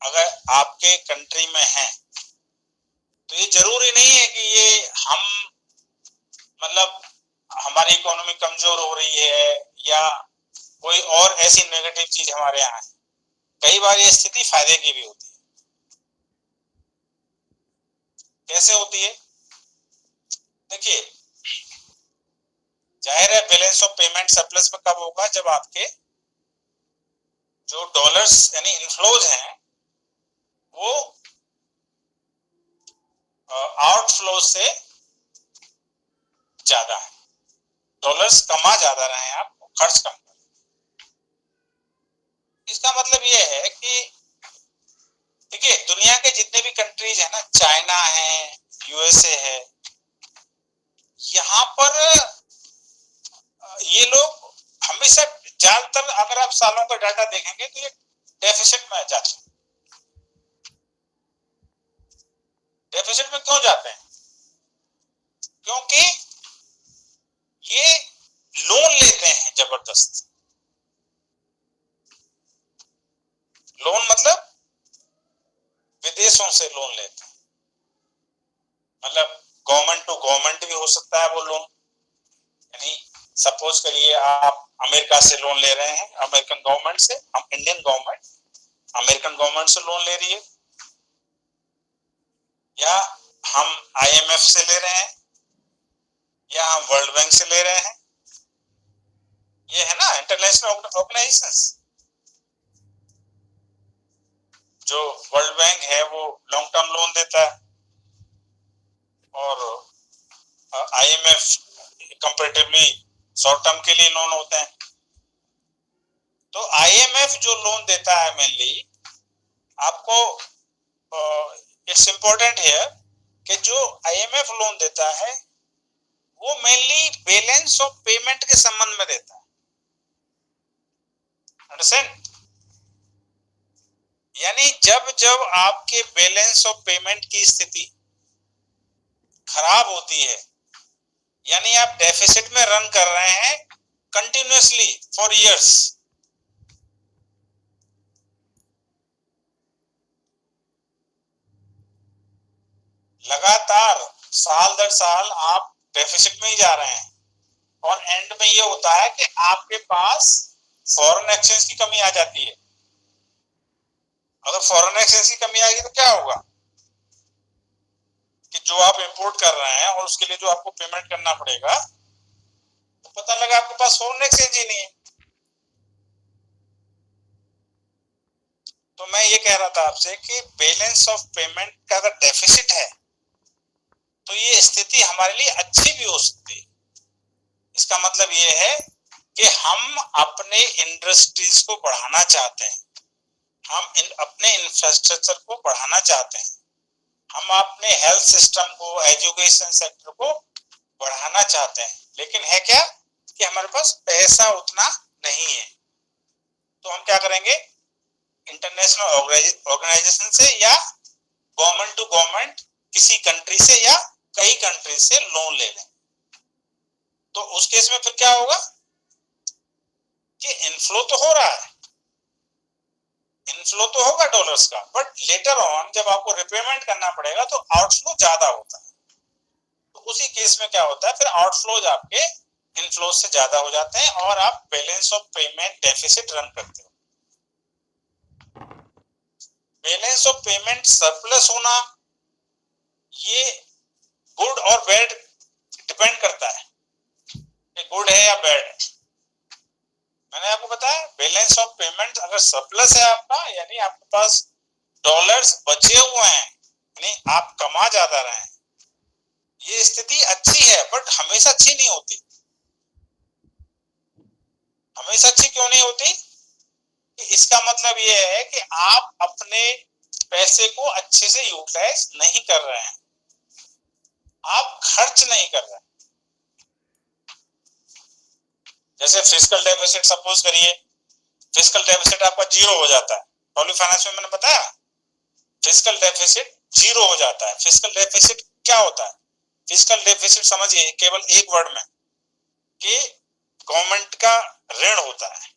अगर आपके कंट्री में है, तो ये जरूरी नहीं है कि ये हम मतलब हमारी इकोनॉमी कमजोर हो रही है या कोई और ऐसी नेगेटिव चीज हमारे यहाँ है। कई बार ये स्थिति फायदे की भी होती है। कैसे होती है, देखिए, जाहिर है बैलेंस ऑफ पेमेंट सरप्लस में कब होगा, जब आपके जो डॉलर्स यानी इनफ्लोज हैं वो आउटफ्लो से ज्यादा है। डॉलर्स कमा ज्यादा रहे हैं आप, खर्च कम करें। इसका मतलब ये है कि देखिए, दुनिया के जितने भी कंट्रीज है ना, चाइना है, यूएसए है, यहाँ पर ये लोग हमेशा ज्यादातर, अगर आप सालों का डाटा देखेंगे तो ये डेफिसिट में जाते हैं। डेफिसिट में क्यों जाते हैं, क्योंकि ये लोन लेते हैं जबरदस्त। लोन मतलब विदेशों से लोन लेते हैं, मतलब गवर्नमेंट टू गवर्नमेंट भी हो सकता है वो लोन, यानी सपोज करिए आप अमेरिका से लोन ले रहे हैं, अमेरिकन गवर्नमेंट से, हम इंडियन गवर्नमेंट अमेरिकन गवर्नमेंट से लोन ले रही है, या हम आईएमएफ से ले रहे हैं, या हम वर्ल्ड बैंक से ले रहे हैं। ये है ना इंटरनेशनल ऑर्गेनाइजेशंस। जो वर्ल्ड बैंक है वो लॉन्ग टर्म लोन देता है, और आईएमएफ कंपैरेटिवली शॉर्ट टर्म के लिए लोन होते हैं। तो आईएमएफ जो लोन देता है मेनली आपको, इट्स इंपॉर्टेंट है कि जो आईएमएफ लोन देता है वो मेनली बैलेंस ऑफ पेमेंट के संबंध में देता है। अंडरस्टैंड, यानी जब जब आपके बैलेंस ऑफ पेमेंट की स्थिति खराब होती है, यानी आप डेफिसिट में रन कर रहे हैं, continuously for years. लगातार साल दर साल आप डेफिसिट में ही जा रहे हैं और एंड में ये होता है कि आपके पास फॉरेन एक्सचेंज की कमी आ जाती है। अगर फॉरेन एक्सचेंज की कमी आएगी तो क्या होगा कि जो आप इंपोर्ट कर रहे हैं और उसके लिए जो आपको पेमेंट करना पड़ेगा, तो पता लगा आपके पास फॉरेन एक्सचेंज ही नहीं है। तो मैं ये कह रहा था आपसे कि बैलेंस ऑफ पेमेंट का अगर डेफिसिट है तो ये स्थिति हमारे लिए अच्छी भी हो सकती है। इसका मतलब ये है कि हम अपने इंडस्ट्रीज को बढ़ाना चाहते हैं, हम अपने इंफ्रास्ट्रक्चर को बढ़ाना चाहते हैं, हम अपने हेल्थ सिस्टम को, एजुकेशन सेक्टर को बढ़ाना चाहते हैं, लेकिन है क्या कि हमारे पास पैसा उतना नहीं है। तो हम क्या करेंगे, इंटरनेशनल ऑर्गेनाइजेशन से या गवर्नमेंट टू गवर्नमेंट किसी कंट्री से या कई कंट्री से लोन ले लें। तो उस केस में फिर क्या होगा कि इनफ्लो तो हो रहा है, इनफ्लो तो होगा डॉलर्स का, बट लेटर ऑन जब आपको रिपेमेंट करना पड़ेगा तो आउटफ्लो ज्यादा होता है। तो उसी केस में क्या होता है, फिर आउटफ्लोज आपके इनफ्लो से ज्यादा हो जाते हैं और आप balance of payment deficit run करते हो। बैलेंस ऑफ पेमेंट सरप्लस होना ये गुड और बैड डिपेंड करता है, गुड है या बैड है। मैंने आपको बताया बैलेंस ऑफ पेमेंट अगर सरप्लस है आपका, यानी आपके पास डॉलर्स बचे हुए हैं, यानी आप कमा ज्यादा रहे हैं, ये स्थिति अच्छी है, बट हमेशा अच्छी नहीं होती। हमेशा अच्छी क्यों नहीं होती? इसका मतलब ये है कि आप अपने पैसे को अच्छे से यूटिलाइज नहीं कर रहे हैं, आप खर्च नहीं कर रहे हैं। जैसे फिस्कल डेफिसिट, सपोज करिए फिस्कल डेफिसिट आपका 0 हो जाता है, पब्लिक फाइनेंस में मैंने बताया फिस्कल डेफिसिट 0 हो जाता है। फिस्कल डेफिसिट क्या होता है? फिस्कल डेफिसिट समझिए केवल एक वर्ड में कि गवर्नमेंट का ऋण होता है।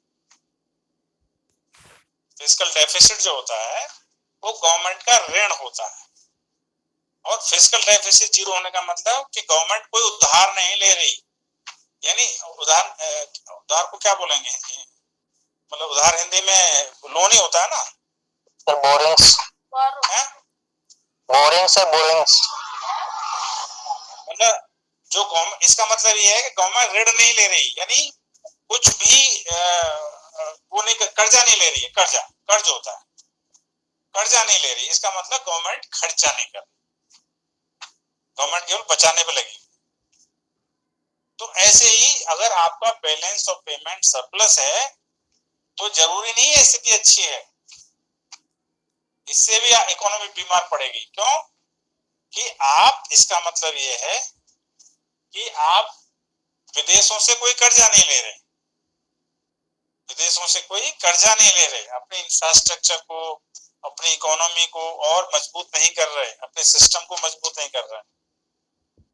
फिस्कल डेफिसिट जो होता है वो गवर्नमेंट का ऋण होता है, और फिस्कल डेफिसिट 0 होने का मतलब कि गवर्नमेंट कोई उधार नहीं ले रही, यानी उधार को क्या बोलेंगे, मतलब उधार हिंदी में लोन ही होता है ना सर, बोरिंग्स। मतलब जो गवर्नमेंट, इसका मतलब ये है कि गवर्नमेंट ऋण नहीं ले रही, यानी कुछ भी वो नहीं, कर्जा नहीं ले रही है। कर्ज होता है, कर्जा नहीं ले रही, इसका मतलब गवर्नमेंट खर्चा नहीं कर रही, गवर्नमेंट केवल बचाने पे लगी। तो ऐसे ही अगर आपका बैलेंस ऑफ पेमेंट सरप्लस है तो जरूरी नहीं है स्थिति अच्छी है, इससे भी इकोनॉमी बीमार पड़ेगी। क्यों कि आप, इसका मतलब ये है कि आप विदेशों से कोई कर्जा नहीं ले रहे, विदेशों से कोई कर्जा नहीं ले रहे, अपने इंफ्रास्ट्रक्चर को, अपनी इकोनॉमी को और मजबूत नहीं कर रहे, अपने सिस्टम को मजबूत नहीं कर रहे।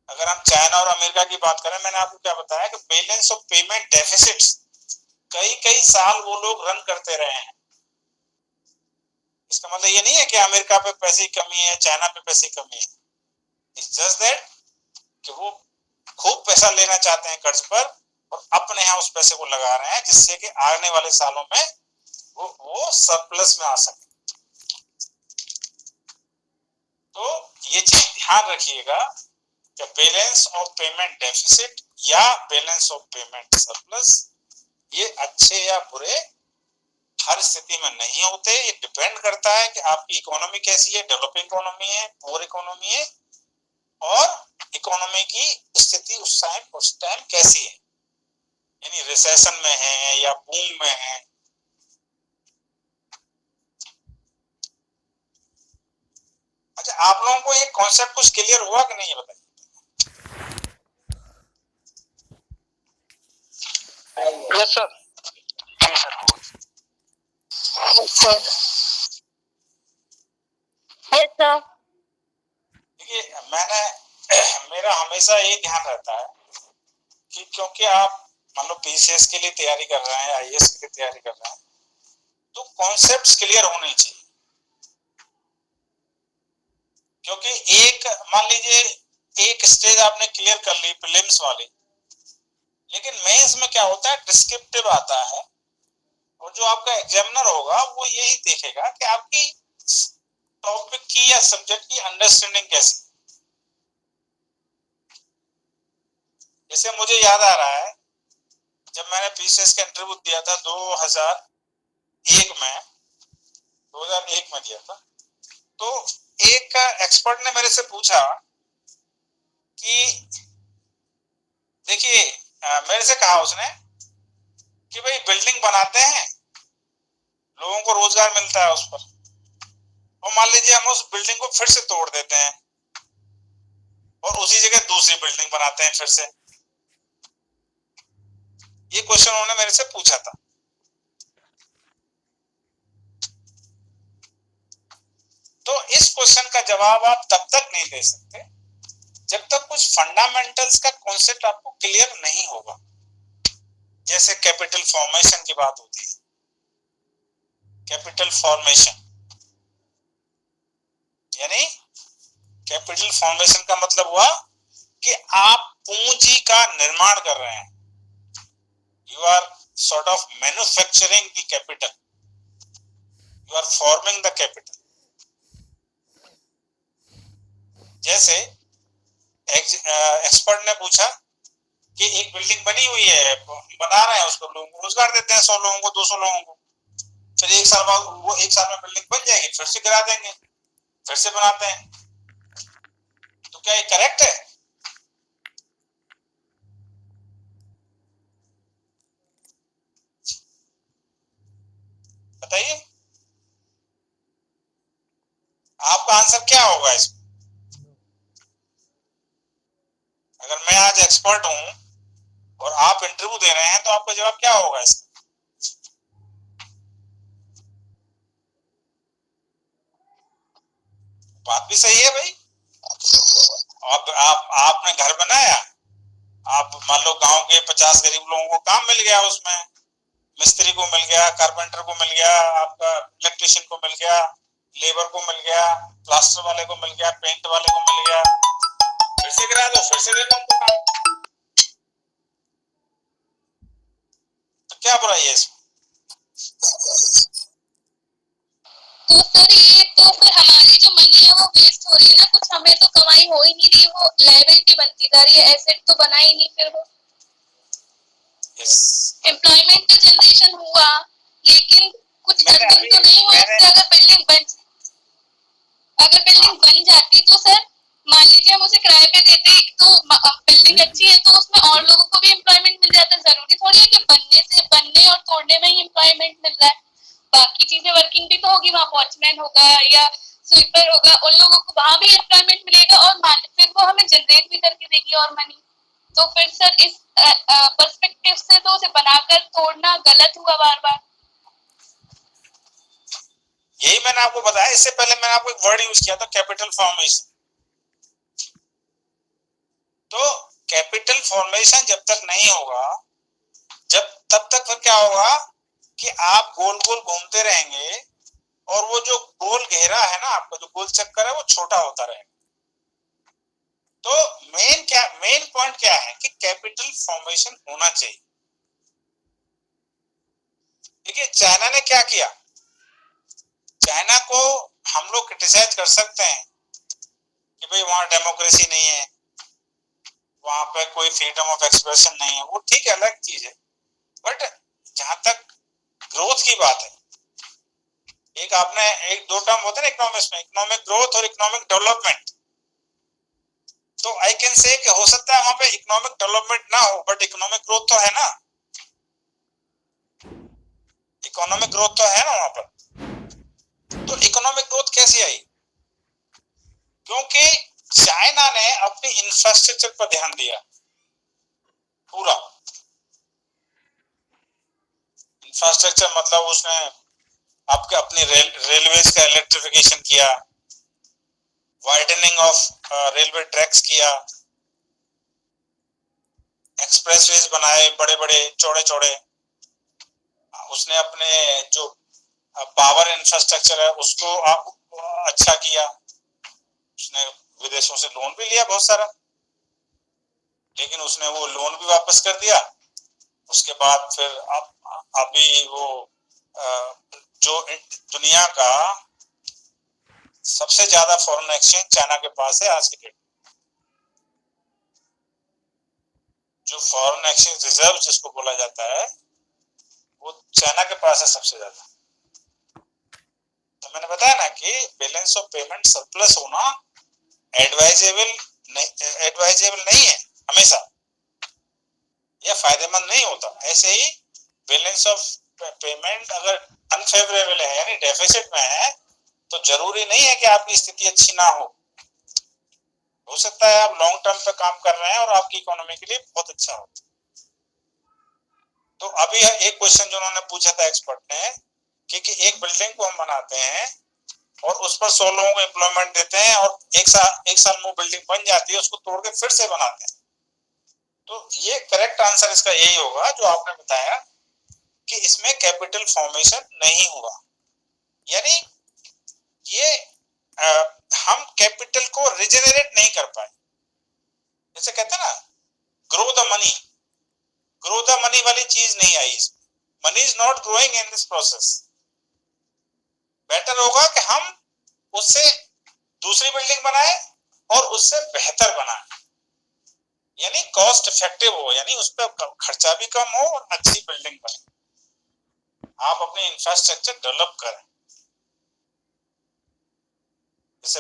अगर हम चाइना और अमेरिका की बात करें, मैंने आपको क्या बताया कि बैलेंस ऑफ पेमेंट डेफिसिट्स कई साल वो लोग रन करते रहे हैं। इसका मतलब ये नहीं है कि अमेरिका पे पैसे की कमी है, चाइना पे पैसे की कमी है, इट्स जस्ट दैट कि वो खूब पैसा लेना चाहते हैं कर्ज पर और अपने यहाँ उस पैसे को लगा रहे हैं, जिससे कि आने वाले सालों में वो सरप्लस में आ सके। तो ये चीज ध्यान रखिएगा कि बैलेंस ऑफ पेमेंट डेफिसिट या बैलेंस ऑफ पेमेंट सरप्लस ये अच्छे या बुरे हर स्थिति में नहीं होते। ये डिपेंड करता है कि आपकी इकोनॉमी कैसी है, डेवलपिंग इकोनॉमी है, पुअर इकोनॉमी है, और इकोनॉमी की स्थिति उस टाइम कैसी है, यानी रिसेशन में है या बूम में है। अच्छा, आप लोगों को ये कॉन्सेप्ट कुछ क्लियर हुआ कि नहीं, बताइए। Yes sir. देखिए, मेरा हमेशा ये ध्यान रहता है कि क्योंकि आप मान लो पीसीएस के लिए तैयारी कर रहे हैं, आईएएस के लिए तैयारी कर रहे हैं, तो कॉन्सेप्ट्स क्लियर होने चाहिए। क्योंकि एक मान लीजिए एक स्टेज आपने क्लियर कर ली प्रीलिम्स वाली, लेकिन मेंस में क्या होता है, डिस्क्रिप्टिव आता है, और जो आपका एग्जामिनर होगा वो यही देखेगा कि आपकी टॉपिक की या सब्जेक्ट की अंडरस्टैंडिंग कैसी। जैसे मुझे याद आ रहा है जब मैंने पीसीएस का इंटरव्यू दिया था 2001 में दिया था, तो एक एक्सपर्ट ने मेरे से पूछा कि देखिए, मेरे से कहा उसने कि भाई बिल्डिंग बनाते हैं, लोगों को रोजगार मिलता है उस पर, और मान लीजिए हम उस बिल्डिंग को फिर से तोड़ देते हैं और उसी जगह दूसरी बिल्डिंग बनाते हैं फिर से। ये क्वेश्चन उन्होंने मेरे से पूछा था। तो इस क्वेश्चन का जवाब आप तब तक नहीं दे सकते जब तक कुछ फंडामेंटल्स का कॉन्सेप्ट आपको क्लियर नहीं होगा। जैसे कैपिटल फॉर्मेशन की बात होती है, कैपिटल फॉर्मेशन यानी कैपिटल फॉर्मेशन का मतलब हुआ कि आप पूंजी का निर्माण कर रहे हैं, you are sort of manufacturing the capital, you are forming the capital. जैसे एक्सपर्ट ने पूछा कि एक बिल्डिंग बनी हुई है, बना रहे हैं, उसको लोगों को रोजगार देते हैं, 100 लोगों को, 200 लोगों को, फिर एक साल बाद वो एक साल में बिल्डिंग बन जाएगी, फिर से गिरा देंगे, फिर से बनाते हैं। तो क्या ये करेक्ट है? बताइए, आपका आंसर क्या होगा इसमें? अगर मैं आज एक्सपर्ट हूं और आप इंटरव्यू दे रहे हैं तो आपका जवाब क्या होगा इसका? बात भी सही है भाई। आपने घर बनाया, आप मान लो गांव के 50 गरीब लोगों को काम मिल गया, उसमें मिस्त्री को मिल गया, कारपेंटर को मिल गया, आपका इलेक्ट्रिशियन को मिल गया, लेबर को मिल गया, प्लास्टर वाले को मिल गया, पेंट वाले को मिल गया, फिर से गिरा दो, फिर से दे दो उनको काम। तो क्या बुराई है इसमें? तो सर ये तो फिर हमारी जो मनी है वो वेस्ट हो रही है ना, कुछ हमें तो कमाई हो ही नहीं रही, वो लायबिलिटी बनती जा रही है, एसेट तो बना ही नहीं फिर वो। यस, एम्प्लॉयमेंट का जनरेशन हुआ लेकिन कुछ अर्निंग तो नहीं हुई उससे। अगर बिल्डिंग बन जाती तो सर मान लीजिए हम उसे किराए पे देते तो बिल्डिंग अच्छी है तो उसमें और लोगों को भी एम्प्लॉयमेंट मिल जाता। जरूरी थोड़ी है कि बनने और तोड़ने में ही एम्प्लॉयमेंट मिल रहा है, बाकी चीजें वर्किंग भी तो होगी, वहाँ वॉचमैन होगा या स्वीपर होगा, उन लोगों को वहां भी एम्प्लॉयमेंट मिलेगा और फिर वो हमें जनरेट भी करके देगी और मनी। तो फिर सर इस पर्सपेक्टिव से तो उसे बनाकर तोड़ना गलत हुआ बार बार। यही मैंने आपको बताया। इससे पहले मैंने आपको एक वर्ड यूज किया था, कैपिटल फॉर्मेशन। तो कैपिटल फॉर्मेशन जब तक नहीं होगा, तब तक फिर क्या होगा कि आप गोल गोल घूमते रहेंगे और वो जो गोल घेरा है ना, आपका जो गोल चक्कर है वो छोटा होता रहेगा। तो मेन पॉइंट क्या है कि कैपिटल फॉर्मेशन होना चाहिए। देखिए चाइना ने क्या किया, चाइना को हम लोग क्रिटिसाइज कर सकते हैं कि भाई वहां डेमोक्रेसी नहीं है, वहां पे कोई फ्रीडम ऑफ एक्सप्रेशन नहीं है, वो ठीक है, अलग चीज है। बट जहां तक ग्रोथ की बात है, एक दो टर्म होते हैं इकोनॉमिक्स में, इकोनॉमिक ग्रोथ और इकोनॉमिक डेवलपमेंट। तो आई कैन से कि हो सकता है वहां पे इकोनॉमिक डेवलपमेंट ना हो बट इकोनॉमिक ग्रोथ तो है ना, इकोनॉमिक ग्रोथ तो है ना वहां पर। तो इकोनॉमिक ग्रोथ कैसे आई? क्योंकि चाइना ने अपनी इंफ्रास्ट्रक्चर पर ध्यान दिया पूरा। इंफ्रास्ट्रक्चर मतलब उसने आपके अपनी रेलवेज का इलेक्ट्रिफिकेशन किया, वाइडनिंग ऑफ रेलवे ट्रैक्स किया, एक्सप्रेसवेज बनाए बड़े बड़े चौड़े चौड़े, उसने अपने जो पावर इंफ्रास्ट्रक्चर है उसको अच्छा किया, उसने विदेशों से लोन भी लिया बहुत सारा, लेकिन उसने वो लोन भी वापस कर दिया। उसके बाद फिर अभी वो जो दुनिया का सबसे ज्यादा फॉरेन एक्सचेंज चाइना के पास है आज की डेट, जो फॉरेन एक्सचेंज रिजर्व जिसको बोला जाता है वो चाइना के पास है सबसे ज्यादा। तो मैंने बताया ना कि बैलेंस ऑफ पेमेंट सरप्लस होना एडवाइजेबल नहीं है हमेशा, यह फायदेमंद नहीं होता। ऐसे ही बैलेंस ऑफ पेमेंट अगर अनफेवरेबल है यानी डेफिसिट में है तो जरूरी नहीं है कि आपकी स्थिति अच्छी ना हो सकता है आप लॉन्ग टर्म पे काम कर रहे हैं और आपकी इकोनॉमी के लिए बहुत अच्छा हो। तो अभी एक क्वेश्चन जो उन्होंने पूछा था एक्सपर्ट ने कि एक बिल्डिंग को हम बनाते हैं और उस पर 100 लोगों को एम्प्लॉयमेंट देते हैं और एक साल में वो बिल्डिंग बन जाती है, उसको तोड़ के फिर से बनाते हैं। तो ये करेक्ट आंसर इसका यही होगा जो आपने बताया कि इसमें कैपिटल फॉर्मेशन नहीं हुआ, यानी ये हम कैपिटल को रिजेनरेट नहीं कर पाए। जैसे कहते हैं ना ग्रो द मनी वाली चीज नहीं आई इसमें, money is not growing in this process. Better होगा कि हम उससे दूसरी बिल्डिंग बनाए और उससे बेहतर बनाए, यानी कॉस्ट इफेक्टिव हो, यानी उस पर खर्चा भी कम हो और अच्छी बिल्डिंग बने। आप अपने इंफ्रास्ट्रक्चर डेवलप करें। जैसे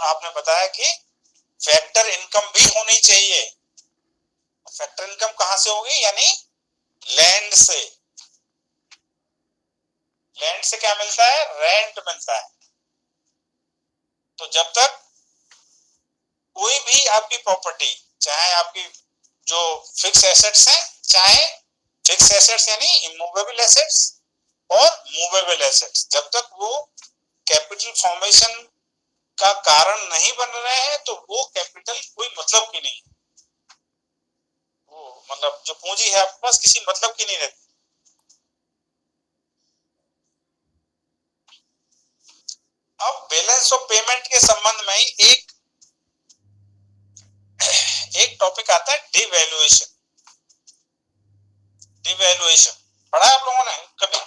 आपने बताया कि फैक्टर इनकम भी होनी चाहिए। फैक्टर इनकम कहां से होगी, यानी लैंड से। लैंड से क्या मिलता है, रेंट मिलता है। तो जब तक कोई भी आपकी प्रॉपर्टी, चाहे आपकी जो फिक्स एसेट्स हैं, चाहे फिक्स एसेट्स यानी इमूवेबल एसेट्स और मूवेबल एसेट्स, जब तक वो कैपिटल फॉर्मेशन का कारण नहीं बन रहे हैं तो वो कैपिटल कोई मतलब की नहीं, वो मतलब जो पूंजी है आपके पास किसी मतलब की नहीं रहती। अब बैलेंस ऑफ पेमेंट के संबंध में ही एक टॉपिक आता है डिवैल्यूएशन। पढ़ा आप लोगों ने कभी?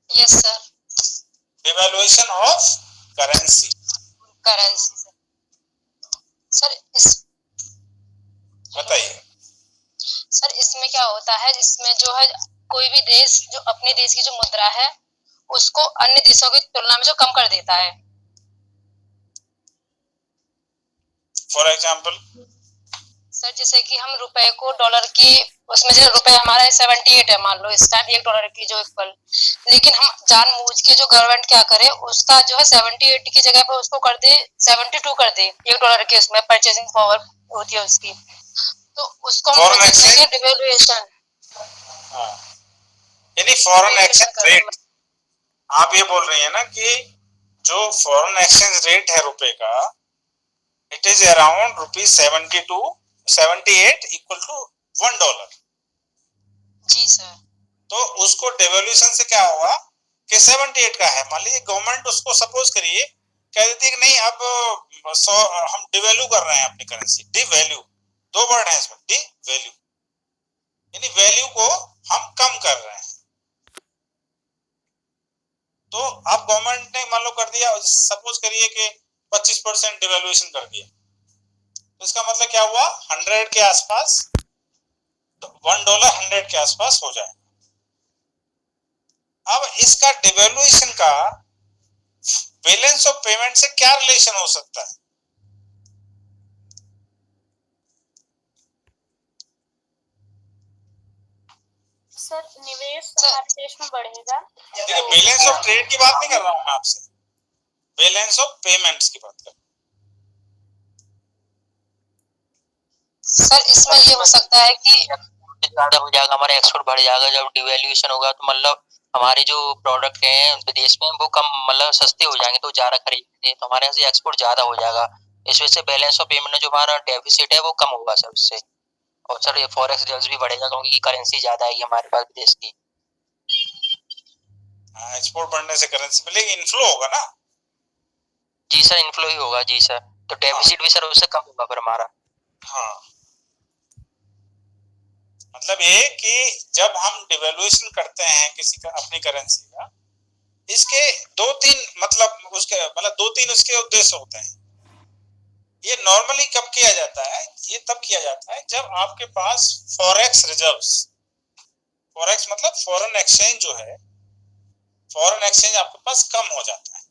Yes sir. Devaluation of currency sir बताइए। सर इसमें क्या होता है, जिसमें जो है कोई भी देश जो अपने देश की जो मुद्रा है उसको अन्य देशों की तुलना में जो कम कर देता है। फॉर एग्जाम्पल सर जैसे कि हम रुपए को डॉलर की, उसमें जो रुपए हमारा 78 है मान लो इस टाइम $1 की जो इक्वल, लेकिन हम जानबूझ के जो गवर्नमेंट क्या करे उसका जो है 78 की जगह पर उसको कर दे 72 कर दे $1 के, उसमें परचेसिंग पावर होती है उसकी, तो उसको हम बोल सकते हैं डिवैल्यूएशन। यानी फॉरेन एक्सचेंज रेट। आप ये बोल रही हैं ना कि जो फॉरेन एक्सचेंज रेट है रुपए का, it is around ₹78 equal to $1। जी सर। तो उसको डिवैल्यूएशन से क्या होगा कि 78 का है, मान लीजिए गवर्नमेंट उसको सपोज करिए कह देती है कि नहीं अब हम डिवैल्यू कर रहे हैं अपनी करेंसी। डिवैल्यू, दो वर्ड है इसमें, डिवैल्यू यानी वैल्यू को हम कम कर रहे हैं। तो अब गवर्नमेंट ने मान लो कर दिया, सपोज करिए कि 25% डिवैल्यूएशन कर दिया, तो इसका मतलब क्या हुआ 100 के आसपास, तो $1 100 के आसपास हो जाए। अब इसका डिवैल्यूएशन का बैलेंस ऑफ पेमेंट से क्या रिलेशन हो सकता है? सर निवेश हमारे देश में बढ़ेगा। देखिए बैलेंस ऑफ ट्रेड की बात नहीं कर रहा हूं मैं आपसे, बैलेंस ऑफ पेमेंट्स की बात कर रहा हूं। सर इसमें ये हो सकता है कि ज्यादा हो जाएगा, हमारा एक्सपोर्ट बढ़ जाएगा। जब डिवैल्यूएशन होगा तो मतलब हमारे जो प्रोडक्ट हैं विदेश में वो कम मतलब सस्ते हो जाएंगे, तो ज्यादा खरीदते हैं, तो हमारे यहाँ से एक्सपोर्ट ज्यादा हो जाएगा। इस वजह से बैलेंस ऑफ पेमेंट में जो हमारा डेफिसिट है वो कम होगा सर उससे। और सर ये फॉरेक्स रिजर्व्स भी बढ़ेगा क्योंकि करेंसी ज्यादा है हमारे पास विदेश की। एक्सपोर्ट बढ़ने से करेंसी मिलेगी, इनफ्लो होगा ना। जी सर इनफ्लो ही होगा जी सर, तो डेफिसिट भी सर उससे कम होगा फिर हमारा। हाँ, मतलब ये कि जब हम डिवेल्यूएशन करते हैं किसी का अपनी करेंसी का, इसके दो तीन मतलब दो तीन उसके उद्देश्य होते हैं। ये नॉर्मली कब किया जाता है? ये तब किया जाता है जब आपके पास फॉरेक्स रिजर्व्स, फॉरेक्स मतलब फॉरेन एक्सचेंज जो है, फॉरेन एक्सचेंज आपके पास कम हो जाता है।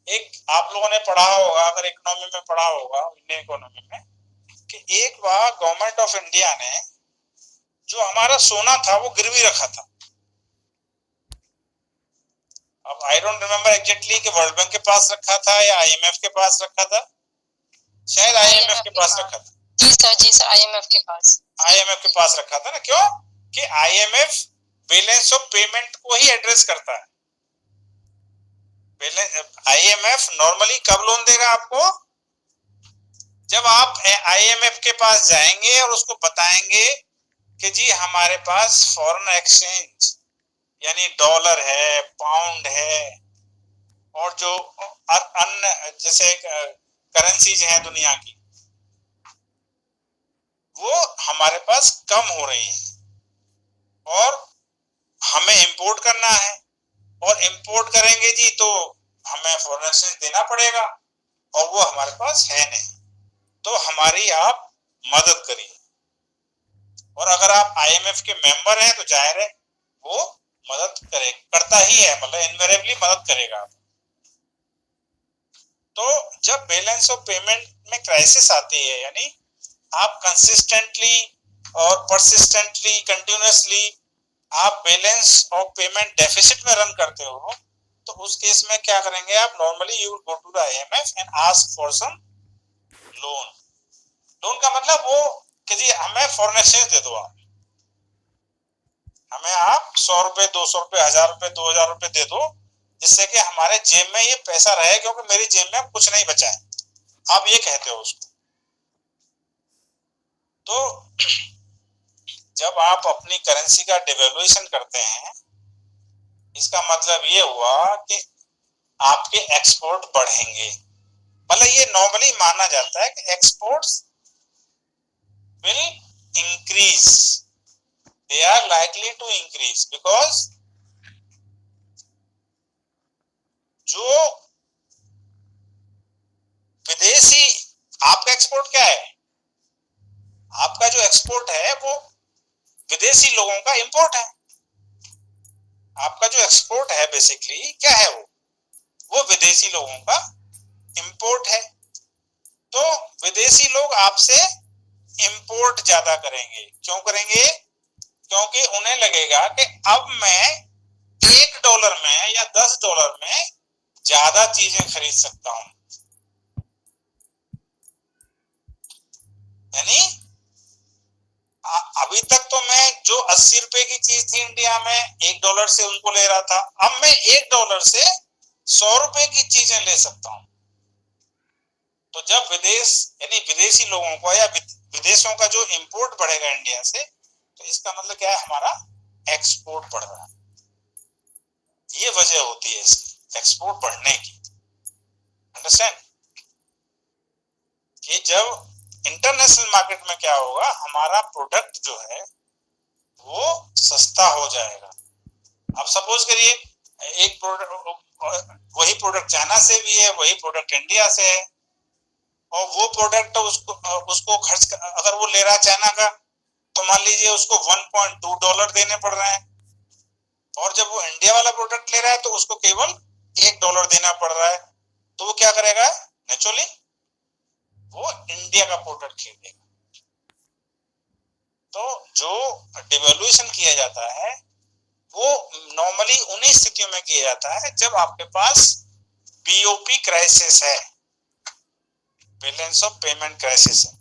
एक आप लोगों ने पढ़ा होगा, अगर इकोनॉमी में पढ़ा होगा, इंडियन इकोनॉमी में, कि एक बार गवर्नमेंट ऑफ इंडिया ने जो हमारा सोना था वो गिरवी रखा था। अब आई डोंट रिमेम्बर एग्जैक्टली कि वर्ल्ड बैंक के पास रखा था या आईएमएफ के पास रखा था, शायद आईएमएफ के पास रखा था। जी सर आईएमएफ के पास। आईएमएफ के पास रखा था ना, क्यों? कि आईएमएफ बैलेंस ऑफ पेमेंट को ही एड्रेस करता है। आईएमएफ नॉर्मली कब लोन देगा आपको? जब आप आईएमएफ के पास जाएंगे और उसको बताएंगे कि जी हमारे पास फॉरेन एक्सचेंज यानी डॉलर है, पाउंड है, और जो अन्य जैसे करेंसीज हैं दुनिया की, वो हमारे पास कम हो रही हैं और हमें इंपोर्ट करना है, और इंपोर्ट करेंगे जी तो हमें फॉरेन एक्सचेंज देना पड़ेगा और वो हमारे पास है नहीं, तो हमारी आप मदद करिए। और अगर आप आईएमएफ के मेंबर हैं तो जाहिर है वो मदद करता ही है, मतलब इनवेरिएबली मदद करेगा। तो जब बैलेंस ऑफ पेमेंट में क्राइसिस आती है, यानी आप कंसिस्टेंटली और परसिस्टेंटली कंटिन्यूअसली आप बैलेंस ऑफ पेमेंट डेफिसिट में रन करते हो, तो उस केस में क्या करेंगे आप? Normally you will go to the IMF and ask for some loan. Loan का मतलब वो कि जी हमें फॉरेन एक्सचेंज दे दो, आप हमें आप 100 रुपए, 200 रुपए, 1000 रुपए, 2000 रुपए दे दो, जिससे कि हमारे जेब में ये पैसा रहे, क्योंकि मेरी जेब में कुछ नहीं बचा है। आप ये कहते हो उसको। तो जब आप अपनी करेंसी का डिवेल्यूएशन करते हैं, इसका मतलब ये हुआ कि आपके एक्सपोर्ट बढ़ेंगे। मतलब ये नॉर्मली माना जाता है कि exports will increase, they are likely to increase because जो विदेशी, आपका एक्सपोर्ट क्या है? आपका जो एक्सपोर्ट है वो विदेशी लोगों का इंपोर्ट है। आपका जो एक्सपोर्ट है बेसिकली क्या है? वो विदेशी लोगों का इंपोर्ट है। तो विदेशी लोग आपसे इंपोर्ट ज्यादा करेंगे। क्यों करेंगे? क्योंकि उन्हें लगेगा कि अब मैं $1 में या $10 में ज्यादा चीजें खरीद सकता हूं। यानी अभी तक तो मैं जो 80 रुपए की चीज थी इंडिया में $1 से उनको ले रहा था, अब मैं $1 से 100 रुपए की चीजें ले सकता हूं। तो जब विदेश यानी विदेशी लोगों को या विदेशों का जो इंपोर्ट बढ़ेगा इंडिया से, तो इसका मतलब क्या है? हमारा एक्सपोर्ट बढ़ रहा है। ये वजह होती है इसकी एक्सपोर्ट बढ़ने की। अंडरस्टैंड? कि जब इंटरनेशनल मार्केट में क्या होगा, हमारा प्रोडक्ट जो है वो सस्ता हो जाएगा। अब सपोज करिए एक प्रोडक्ट, वही प्रोडक्ट चाइना से भी है, वही प्रोडक्ट इंडिया से है, और वो प्रोडक्ट उसको खर्च अगर वो ले रहा है चाइना का, तो मान लीजिए उसको $1.2 देने पड़ रहे हैं, और जब वो इंडिया वाला प्रोडक्ट ले रहा है तो उसको केवल $1 देना पड़ रहा है। तो वो क्या करेगा? नेचुरली वो इंडिया का प्रोडक्ट खरीदेगा। तो जो डिवेल्यूएशन किया जाता है वो नॉर्मली उन्हीं स्थितियों में किया जाता है जब आपके पास बीओपी क्राइसिस है, बैलेंस ऑफ पेमेंट क्राइसिस है।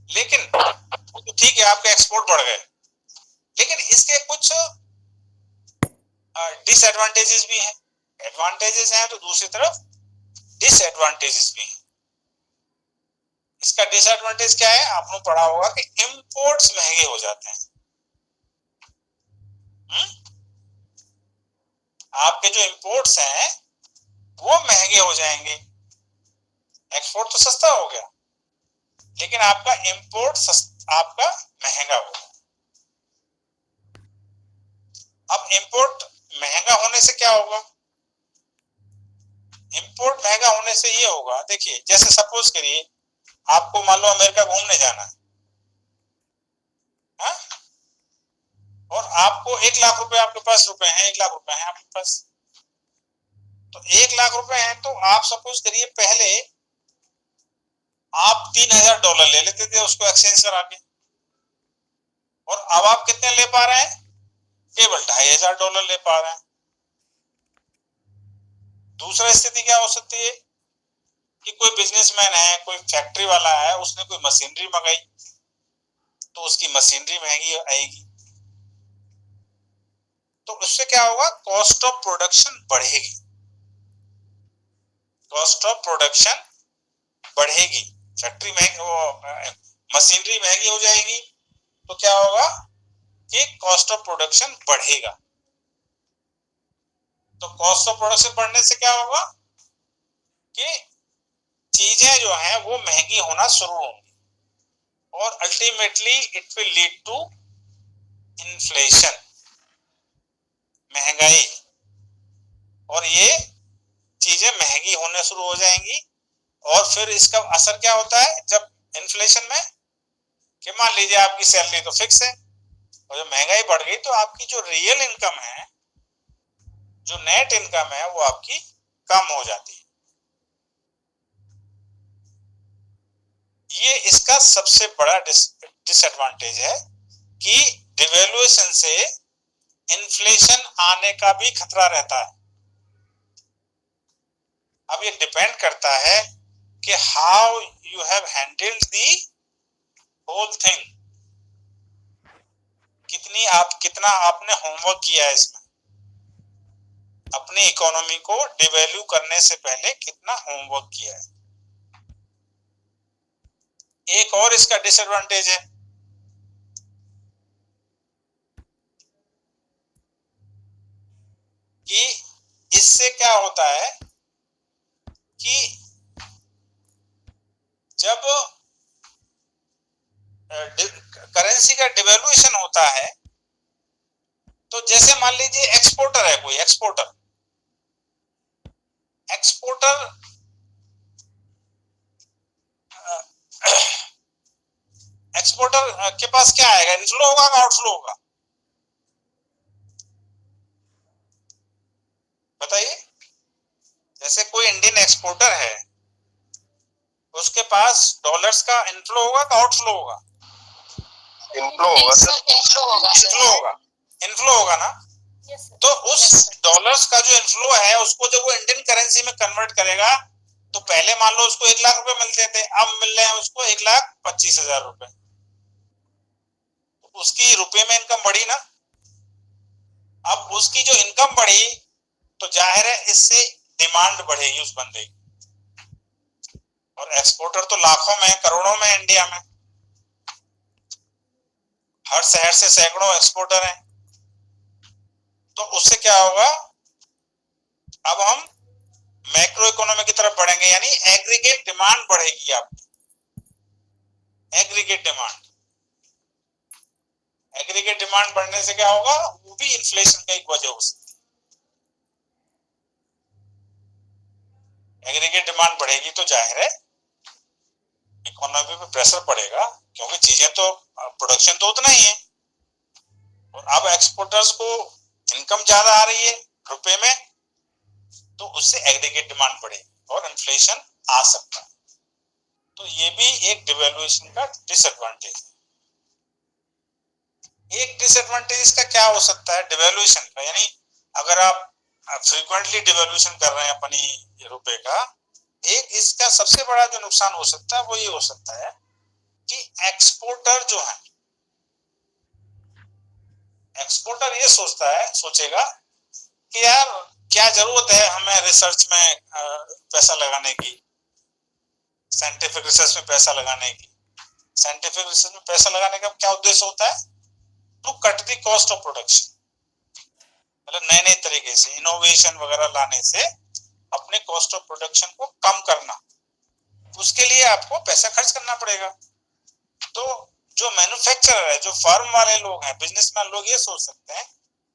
लेकिन तो ठीक है, आपके एक्सपोर्ट बढ़ गए, लेकिन इसके कुछ डिसएडवांटेजेस भी हैं, एडवांटेजेस हैं तो दूसरी तरफ डिसएडवांटेजेस भी हैं। इसका डिसएडवांटेज क्या है? आपने पढ़ा होगा कि इंपोर्ट्स महंगे हो जाते हैं। आपके जो इंपोर्ट्स हैं वो महंगे हो जाएंगे। एक्सपोर्ट तो सस्ता हो गया, लेकिन आपका इंपोर्ट आपका महंगा होगा। अब इंपोर्ट महंगा होने से क्या होगा? इंपोर्ट महंगा होने से ये होगा, देखिए जैसे सपोज करिए आपको मान लो अमेरिका घूमने जाना है, हा? और आपको 1 लाख रुपए आपके पास रुपए हैं, 1 लाख रुपए हैं आपके पास, तो 1 लाख रुपए हैं तो आप सपोज करिए पहले आप $3000 ले लेते थे उसको एक्सचेंज करा के, और अब आप कितने ले पा रहे हैं? केवल $2500 ले पा रहे हैं। दूसरा स्थिति क्या हो सकती है कि कोई बिजनेसमैन है, कोई फैक्ट्री वाला है, उसने कोई मशीनरी मंगाई तो उसकी मशीनरी महंगी आएगी, तो उससे क्या होगा? कॉस्ट ऑफ प्रोडक्शन बढ़ेगी, कॉस्ट ऑफ प्रोडक्शन बढ़ेगी, फैक्ट्री महंगी, मशीनरी महंगी हो जाएगी, तो क्या होगा कि कॉस्ट ऑफ प्रोडक्शन बढ़ेगा। तो कॉस्ट ऑफ प्रोडक्शन बढ़ने से क्या होगा कि चीजें जो हैं वो महंगी होना शुरू होंगी, और ultimately it will lead to inflation, महंगाई, और ये चीजें महंगी होने शुरू हो जाएंगी। और फिर इसका असर क्या होता है जब इन्फ्लेशन में, कि मान लीजिए आपकी सैलरी तो फिक्स है और जब महंगाई बढ़ गई तो आपकी जो रियल इनकम है, जो नेट इनकम है, वो आपकी कम हो जाती है। ये इसका सबसे बड़ा डिसएडवांटेज है कि डिवेल्युएशन से इन्फ्लेशन आने का भी खतरा रहता है। अब ये डिपेंड करता है कि how you have handled the whole thing, कितना आपने होमवर्क किया है इसमें, अपनी इकोनॉमी को डिवेल्यू करने से पहले कितना होमवर्क किया है। एक और इसका डिसएडवांटेज है कि इससे क्या होता है कि जब करेंसी का डिवेल्युएशन होता है तो जैसे मान लीजिए एक्सपोर्टर है, कोई एक्सपोर्टर के पास क्या आएगा? इनफ्लो होगा, आउटफ्लो होगा? बताइए। जैसे कोई इंडियन एक्सपोर्टर है, उसके पास डॉलर्स का इनफ्लो होगा कि आउटफ्लो होगा? इनफ्लो होगा सर, इनफ्लो होगा ना। तो उस डॉलर्स का जो इनफ्लो है उसको जब वो इंडियन करेंसी में कन्वर्ट करेगा तो पहले मान लो उसको 1 लाख रुपए मिलते थे, अब मिल रहे हैं उसको 1,25,000 रुपए। उसकी रुपए में इनकम बढ़ी ना। अब उसकी जो इनकम बढ़ी तो जाहिर है इससे डिमांड बढ़ेगी उस बंदे की, और एक्सपोर्टर तो लाखों में, करोड़ों में इंडिया में, हर शहर से सैकड़ों एक्सपोर्टर हैं। तो उससे क्या होगा? अब हम मैक्रो इकोनॉमी की तरफ बढ़ेंगे, यानी एग्रीगेट डिमांड बढ़ेगी आपकी, एग्रीगेट डिमांड बढ़ने से क्या होगा? वो भी इन्फ्लेशन का एक वजह हो सकती है। एग्रीगेट डिमांड बढ़ेगी तो जाहिर है इकोनॉमी पे प्रेशर पड़ेगा, क्योंकि चीजें तो, प्रोडक्शन तो उतना ही है, और अब एक्सपोर्टर्स को इनकम ज्यादा आ रही है रुपए में, तो उससे एग्रीगेट डिमांड बढ़ेगी और इन्फ्लेशन आ सकता है। तो ये भी एक डिवेल्युएशन का डिसएडवांटेज है। एक डिसएडवांटेज इसका क्या हो सकता है डिवेल्युएशन का, यानी अगर आप फ्रीक्वेंटली डिवेल्युएशन कर रहे हैं अपनी रुपए का, एक इसका सबसे बड़ा जो नुकसान हो सकता है वो ये हो सकता है कि एक्सपोर्टर जो है, एक्सपोर्टर ये सोचेगा कि यार क्या जरूरत है हमें रिसर्च में पैसा लगाने की, साइंटिफिक रिसर्च में पैसा लगाने की। साइंटिफिक रिसर्च में पैसा लगाने का क्या उद्देश्य होता है? To cut the cost of production, मतलब नए नए तरीके से इनोवेशन वगैरह लाने से अपने कॉस्ट ऑफ प्रोडक्शन को कम करना, उसके लिए आपको पैसा खर्च करना पड़ेगा। तो जो मैन्युफैक्चरर है, जो फर्म वाले लोग हैं, बिजनेसमैन लोग ये सोच सकते हैं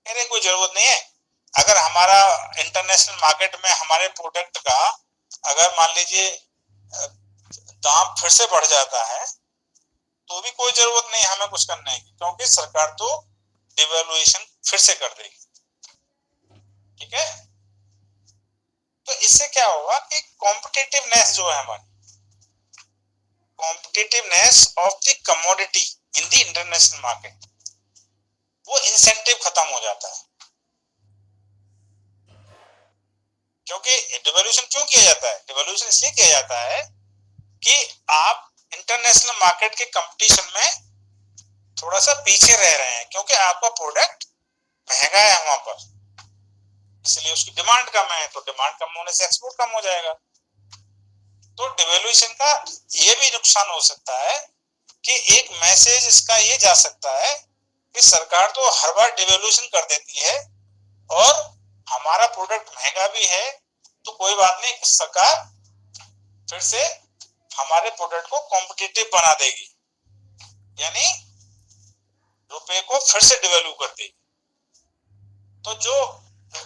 अरे कोई जरूरत नहीं है, अगर हमारा इंटरनेशनल मार्केट में हमारे प्रोडक्ट का अगर मान लीजिए दाम फिर से बढ़ जाता है तो भी कोई जरूरत नहीं हमें कुछ करने की, क्योंकि सरकार तो डिवैल्यूएशन फिर से कर देगी। ठीक है, तो इससे क्या होगा कि कॉम्पिटिटिवनेस जो है हमारी, competitiveness of the commodity in the international market, वो इंसेंटिव खत्म हो जाता है। क्योंकि डिवैल्यूएशन क्यों किया जाता है? डिवैल्यूएशन इसलिए किया जाता है कि आप इंटरनेशनल मार्केट के कंपटीशन में थोड़ा सा पीछे रह रहे हैं, क्योंकि आपका प्रोडक्ट महंगा है वहां पर, इसलिए उसकी डिमांड कम है, तो डिमांड कम होने से एक्सपोर्ट कम हो जाएगा। तो डिवैल्यूएशन का ये भी नुकसान हो सकता है कि एक मैसेज इसका ये जा सकता है कि सरकार तो हर बार डिवैल्यूएशन कर देती है और हमारा प्रोडक्ट महंगा भी है तो कोई बात नहीं, सरकार फिर से हमारे प्रोडक्ट को कॉम्पिटिटिव बना देगी, यानी रुपए को फिर से डिवैल्यू कर देगी। तो जो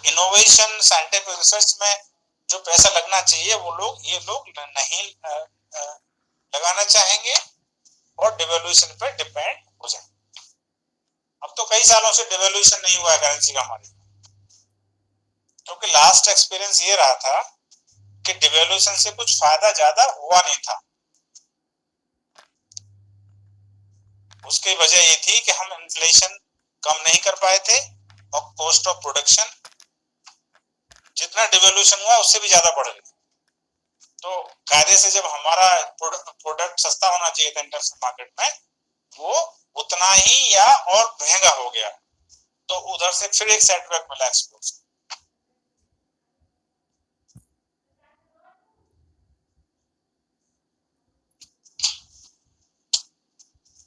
इनोवेशन साइंटिफिक रिसर्च में जो पैसा लगना चाहिए वो ये लोग नहीं लगाना चाहेंगे और डिवैल्यूएशन पर डिपेंड हो जाएंगे। अब तो कई सालों से डिवैल्यूएशन नहीं हुआ है करेंसी का हमारे, क्योंकि लास्ट एक्सपीरियंस ये रहा था कि डिवैल्यूएशन से कुछ फायदा ज्यादा हुआ नहीं था। उसकी वजह ये थी कि हम इन्फ्लेशन कम नहीं कर पाए थे और कॉस्ट ऑफ प्रोडक्शन जितना डिवैल्यूएशन हुआ उससे भी ज्यादा बढ़ गई। तो कायदे से जब हमारा प्रोडक्ट सस्ता होना चाहिए था इंटरनेशनल मार्केट में, वो उतना ही या और महंगा हो गया, तो उधर से फिर एक सेटबैक मिला एक्सपोर्ट।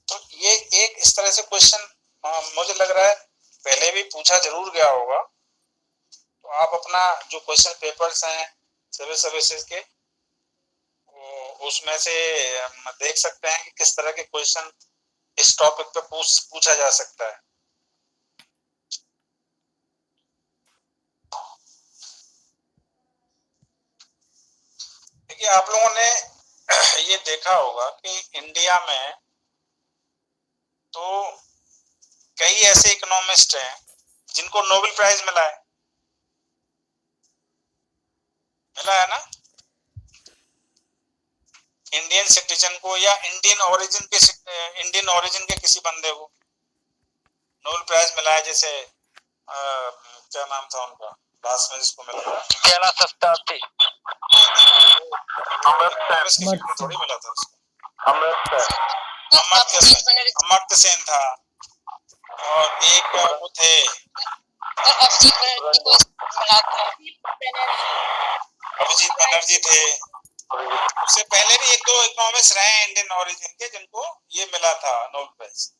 तो ये एक इस तरह से क्वेश्चन मुझे लग रहा है पहले भी पूछा जरूर गया होगा। तो आप अपना जो क्वेश्चन पेपर्स हैं सिविल सर्विसेज के, उसमें से देख सकते हैं कि किस तरह के क्वेश्चन इस टॉपिक पे पूछा जा सकता है। देखिए आप लोगों ने ये देखा होगा कि इंडिया में तो कई ऐसे इकोनॉमिस्ट हैं जिनको नोबेल प्राइज मिला है ना, इंडियन सिटीजन को या इंडियन ओरिजिन के किसी बंदे को नोबेल प्राइज मिला है। जैसे क्या नाम था उनका लास्ट में जिसको मिला था, कैलाश सत्यार्थी, थोड़ी मिला था उसको, अमर्त्य सेन था और एक वो थे अभिजीत बनर्जी थे। उससे पहले भी एक दो इकोनॉमिस्ट रहे हैं इंडियन ओरिजिन के जिनको ये मिला था नोबेल प्राइज।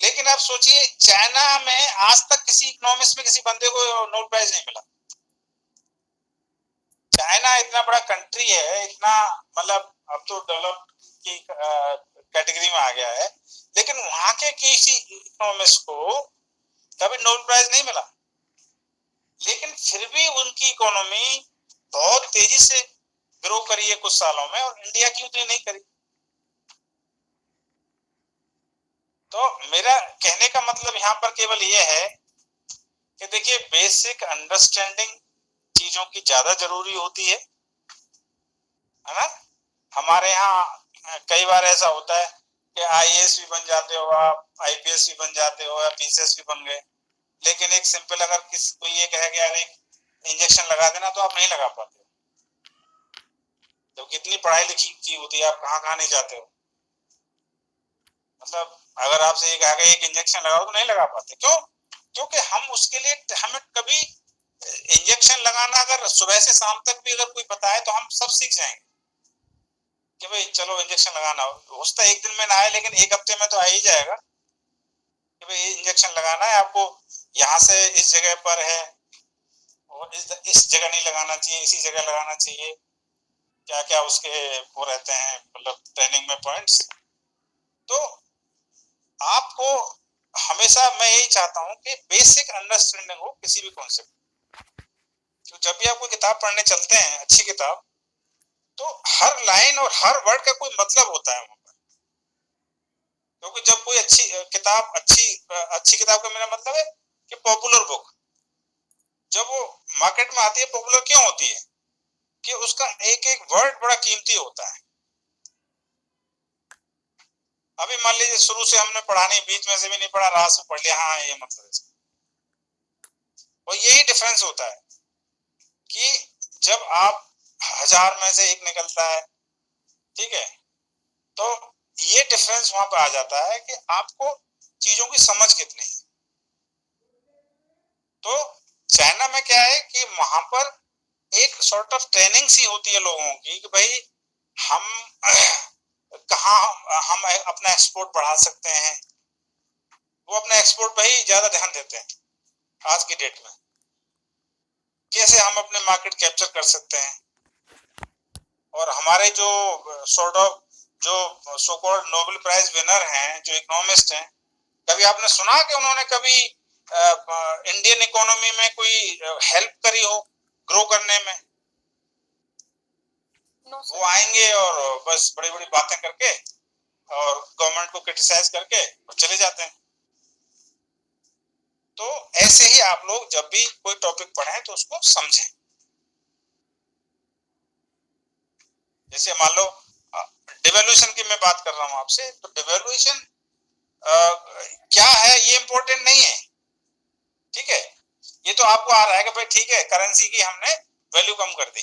लेकिन आप सोचिए चाइना में आज तक किसी इकोनॉमिस्ट में किसी बंदे को नोबेल प्राइज नहीं मिला। चाइना इतना बड़ा कंट्री है, इतना मतलब अब तो डेवलप की कैटेगरी में आ गया है, लेकिन वहां के किसी इकोनॉमिस्ट को कभी नोबेल प्राइज नहीं मिला। लेकिन फिर भी उनकी इकोनॉमी बहुत तेजी से ग्रो करी है कुछ सालों में, और इंडिया की उतनी नहीं करी। तो मेरा कहने का मतलब यहाँ पर केवल ये है कि देखिए बेसिक अंडरस्टैंडिंग चीजों की ज्यादा जरूरी होती है ना। हमारे यहाँ कई बार ऐसा होता है कि आईएएस भी बन जाते हो आप, आईपीएस भी बन जाते हो या पीसीएस भी बन गए, लेकिन एक सिंपल अगर कोई ये कहे कि यार एक इंजेक्शन लगा देना तो आप नहीं लगा पाते। जब कितनी पढ़ाई लिखी की होती है, आप कहाँ कहाँ नहीं जाते हो। मतलब अगर आपसे ये कहा गया एक इंजेक्शन लगाओ तो नहीं लगा पाते। क्यों? क्योंकि हम उसके लिए हमें कभी इंजेक्शन लगाना अगर सुबह से शाम तक भी अगर कोई बताए तो हम सब सीख जाएंगे कि भाई चलो इंजेक्शन लगाना हो सकता है एक दिन में ना आए, लेकिन एक हफ्ते में तो आ ही जाएगा कि भाई इंजेक्शन लगाना है आपको, यहाँ से इस जगह पर है और इस जगह नहीं लगाना चाहिए, इसी जगह लगाना चाहिए, क्या क्या उसके वो रहते हैं मतलब ट्रेनिंग में पॉइंट्स। तो आपको हमेशा मैं यही चाहता हूं कि बेसिक अंडरस्टैंडिंग हो किसी भी कॉन्सेप्ट। तो जब भी आप कोई किताब पढ़ने चलते हैं, अच्छी किताब, तो हर लाइन और हर वर्ड का कोई मतलब होता है वहां पर, क्योंकि जब कोई अच्छी किताब का मेरा मतलब है कि पॉपुलर बुक जब वो मार्केट में आती है, पॉपुलर क्यों होती है कि उसका एक एक वर्ड बड़ा कीमती होता है। अभी मान लीजिए शुरू से हमने पढ़ा नहीं, बीच में से भी नहीं पढ़ा, रात में पढ़ लिया, हाँ ये मतलब है। और यही डिफरेंस होता है कि जब आप 1000 में से एक निकलता है, ठीक है, तो ये डिफरेंस वहां पर आ जाता है कि आपको चीजों की समझ कितनी है। तो चाइना में क्या है कि वहां पर एक सॉर्ट ऑफ ट्रेनिंग सी होती है लोगों की कि भाई हम कहाँ हम अपना एक्सपोर्ट बढ़ा सकते हैं, वो अपने एक्सपोर्ट पर ही ज्यादा ध्यान देते हैं। आज की डेट में कैसे हम अपने मार्केट कैप्चर कर सकते हैं, और हमारे जो सॉर्ट ऑफ जो so called Nobel prize winner हैं, जो इकोनॉमिस्ट हैं, कभी आपने सुना कि उन्होंने कभी इंडियन इकोनॉमी में कोई हेल्प करी हो ग्रो करने में? नो वो आएंगे और बस बड़ी बड़ी बातें करके और गवर्नमेंट को क्रिटिसाइज करके और चले जाते हैं। तो ऐसे ही आप लोग जब भी कोई टॉपिक पढ़ें तो उसको समझें। जैसे मान लो डिवैल्यूएशन की मैं बात कर रहा हूं आपसे, तो डिवैल्यूएशन क्या है ये इंपॉर्टेंट नहीं है, ठीक है। ये तो आपको आ रहा है कि भाई ठीक है करेंसी की हमने वैल्यू कम कर दी,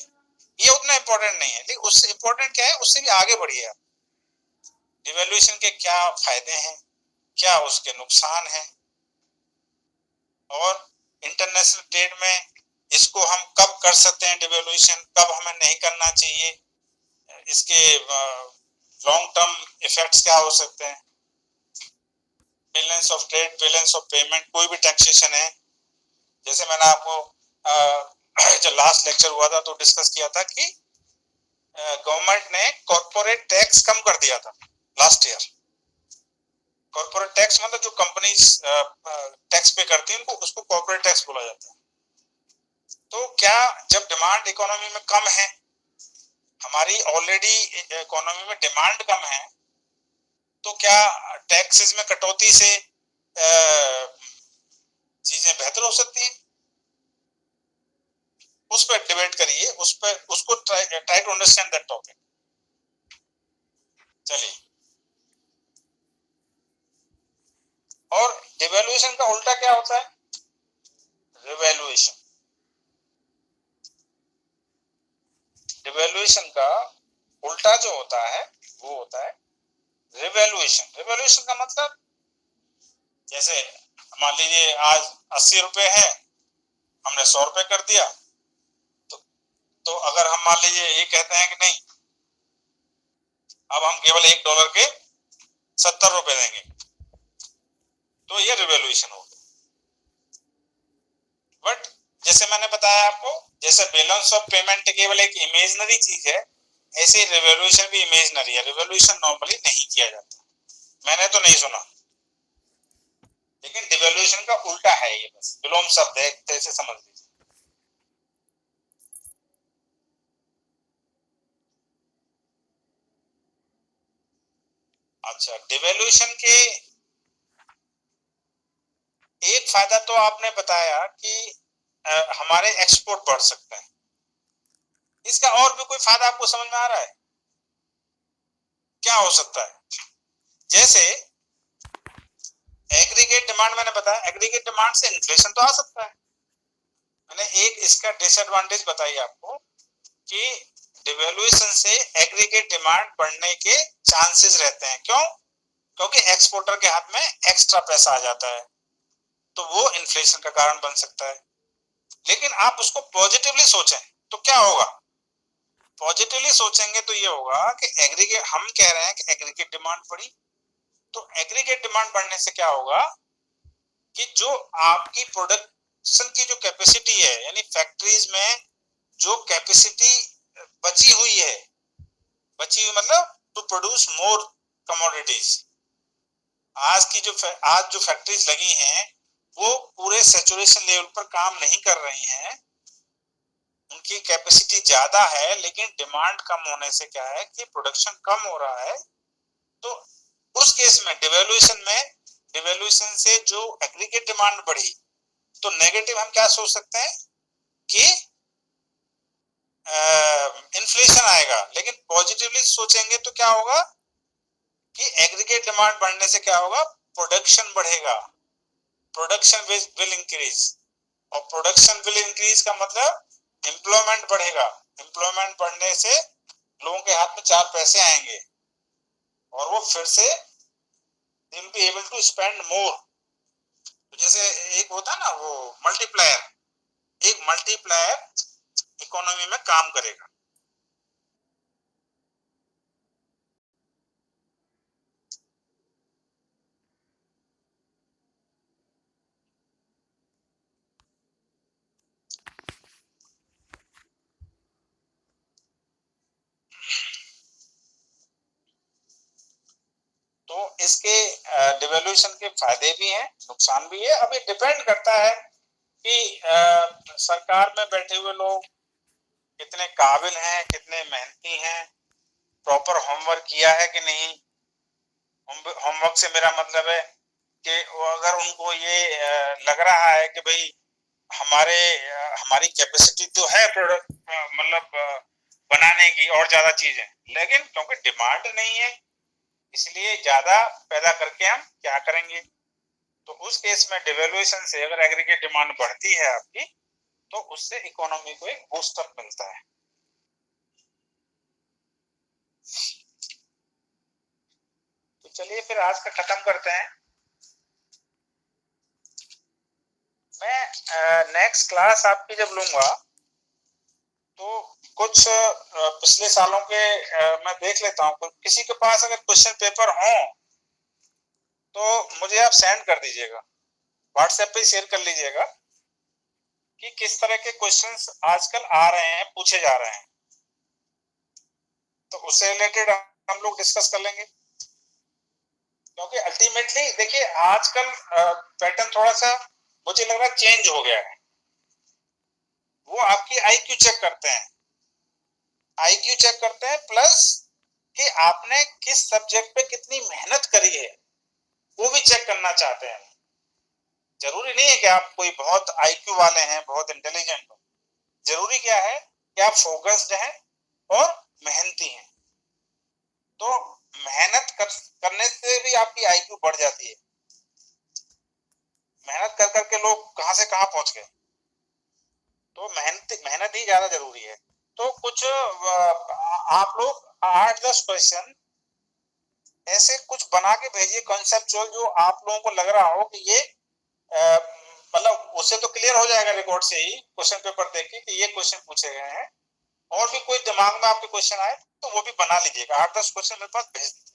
ये उतना इंपॉर्टेंट नहीं है, लेकिन उससे इंपॉर्टेंट क्या है, उससे भी आगे बढ़िए आप। डिवैल्यूएशन के क्या फायदे हैं, क्या उसके नुकसान हैं, और इंटरनेशनल ट्रेड में इसको हम कब कर सकते हैं डिवैल्यूएशन, कब हमें नहीं करना चाहिए, इसके लॉन्ग टर्म इफेक्ट्स क्या हो सकते हैं, balance of trade, balance of payment, कोई भी टैक्सेशन है। जैसे मैंने आपको जो लास्ट लेक्चर हुआ था तो डिस्कस किया था कि गवर्नमेंट ने कॉर्पोरेट टैक्स कम कर दिया था लास्ट ईयर। कॉर्पोरेट टैक्स मतलब जो कंपनीज टैक्स पे करती हैं उनको, उसको कॉर्पोरेट टैक्स बोला जाता है। तो क्या जब डिमांड इकोनॉमी में कम है, हमारी ऑलरेडी इकोनॉमी में डिमांड कम है, तो क्या टैक्सेस में कटौती से चीजें बेहतर हो सकती हैं? उस पर डिबेट करिए, उस पर उसको try to understand that topic. चलिए, और डिवैल्यूएशन का उल्टा क्या होता है? रिवैल्यूएशन। डिवैल्यूएशन का उल्टा जो होता है वो होता है रिवैल्यूएशन। रिवैल्यूएशन का मतलब, जैसे मान लीजिए आज 80 रुपए है, हमने 100 रुपए कर दिया, तो अगर हम मान लीजिए ये कहते हैं कि नहीं अब हम केवल $1 के 70 रुपए देंगे, तो ये रिवैल्यूएशन हो गया। बट जैसे मैंने बताया आपको, जैसे बैलेंस ऑफ पेमेंट केवल एक इमेजिनरी चीज है, ऐसे रिवैल्यूएशन भी इमेजिनरी है। रिवैल्यूएशन नॉर्मली नहीं किया जाता, मैंने तो नहीं सुना, लेकिन डिवैल्यूएशन का उल्टा है ये, बस विलोम शब्द है, एक तरह से समझ लीजिए। अच्छा, डिवैल्यूएशन के एक फायदा तो आपने बताया कि हमारे एक्सपोर्ट बढ़ सकते हैं, इसका और भी कोई फायदा आपको समझ में आ रहा है? क्या हो सकता है? जैसे एग्रीगेट डिमांड मैंने बताया, एग्रीगेट डिमांड से इन्फ्लेशन तो आ सकता है। मैंने एक इसका डिसएडवांटेज बताई आपको कि डिवैल्यूएशन से एग्रीगेट डिमांड बढ़ने के चांसेस रहते हैं। क्यों? क्योंकि एक्सपोर्टर के हाथ में एक्स्ट्रा पैसा आ जाता है, तो वो इन्फ्लेशन का कारण बन सकता है। लेकिन आप उसको पॉजिटिवली सोचें तो क्या होगा, पॉजिटिवली सोचेंगे तो ये होगा कि एग्रीगेट, हम कह रहे हैं कि एग्रीगेट डिमांड बढ़ी, तो एग्रीगेट डिमांड बढ़ने से क्या होगा कि जो आपकी प्रोडक्शन की जो कैपेसिटी है, यानी फैक्ट्रीज में जो कैपेसिटी बची हुई है, बची हुई मतलब टू प्रोड्यूस मोर कमोडिटीज, आज जो फैक्ट्रीज लगी हैं वो पूरे सैचुरेशन लेवल पर काम नहीं कर रही हैं, उनकी कैपेसिटी ज्यादा है, लेकिन डिमांड कम होने से क्या है कि प्रोडक्शन कम हो रहा है। तो उस केस में डिवैल्यूएशन से जो एग्रीगेट डिमांड बढ़ी, तो नेगेटिव हम क्या सोच सकते हैं कि इन्फ्लेशन आएगा, लेकिन पॉजिटिवली सोचेंगे तो क्या होगा कि एग्रीगेट डिमांड बढ़ने से क्या होगा, प्रोडक्शन बढ़ेगा, प्रोडक्शन विल इंक्रीज, और प्रोडक्शन विल इंक्रीज का मतलब एम्प्लॉयमेंट बढ़ेगा, एम्प्लॉयमेंट बढ़ने से लोगों के हाथ में 4 पैसे आएंगे और वो फिर से they will be able to spend more। तो जैसे एक होता ना वो मल्टीप्लायर, एक मल्टीप्लायर इकोनॉमी में काम करेगा। तो इसके डिवैल्यूएशन के फायदे भी हैं, नुकसान भी है। अब ये डिपेंड करता है कि सरकार में बैठे हुए लोग कितने काबिल हैं, कितने मेहनती हैं, प्रॉपर होमवर्क किया है कि नहीं। होमवर्क से मेरा मतलब है कि अगर उनको ये लग रहा है कि भाई हमारी कैपेसिटी तो है प्रोडक्ट मतलब बनाने की और ज्यादा चीजें, लेकिन क्योंकि डिमांड नहीं है इसलिए ज्यादा पैदा करके हम क्या करेंगे। तो उस केस में डिवैल्यूएशन से अगर एग्रीगेट डिमांड बढ़ती है आपकी, तो उससे इकोनॉमी को एक बूस्टअप मिलता है। तो चलिए फिर आज का खत्म करते हैं। मैं नेक्स्ट क्लास आपकी जब लूंगा तो कुछ पिछले सालों के मैं देख लेता हूँ, किसी के पास अगर क्वेश्चन पेपर हो तो मुझे आप सेंड कर दीजिएगा, व्हाट्सएप पे शेयर कर लीजिएगा कि किस तरह के क्वेश्चंस आजकल आ रहे हैं, पूछे जा रहे हैं, तो उससे रिलेटेड हम लोग डिस्कस कर लेंगे। क्योंकि अल्टीमेटली देखिए आजकल पैटर्न थोड़ा सा मुझे लग रहा है चेंज हो गया है। वो आपकी आईक्यू चेक करते हैं, आईक्यू चेक करते हैं, प्लस कि आपने किस सब्जेक्ट पे कितनी मेहनत करी है वो भी चेक करना चाहते हैं। जरूरी नहीं है कि आप कोई बहुत आईक्यू वाले हैं, बहुत इंटेलिजेंट हो, जरूरी क्या है कि आप फोकस्ड हैं और मेहनती हैं। तो मेहनत करने से भी आपकी आईक्यू बढ़ जाती है। मेहनत कर करके लोग कहां से कहां पहुंच गए, तो मेहनत ही ज्यादा जरूरी है। तो कुछ आप लोग 8-10 क्वेश्चन ऐसे कुछ बना के भेजिए कॉन्सेप्चुअल, जो आप लोगों को लग रहा हो कि ये मतलब उससे तो क्लियर हो जाएगा रिकॉर्ड से ही, क्वेश्चन पेपर देख के कि ये क्वेश्चन पूछे गए हैं। और भी कोई दिमाग में आपके क्वेश्चन आए तो वो भी बना लीजिएगा। 8-10 क्वेश्चन मेरे पास भेज दीजिए।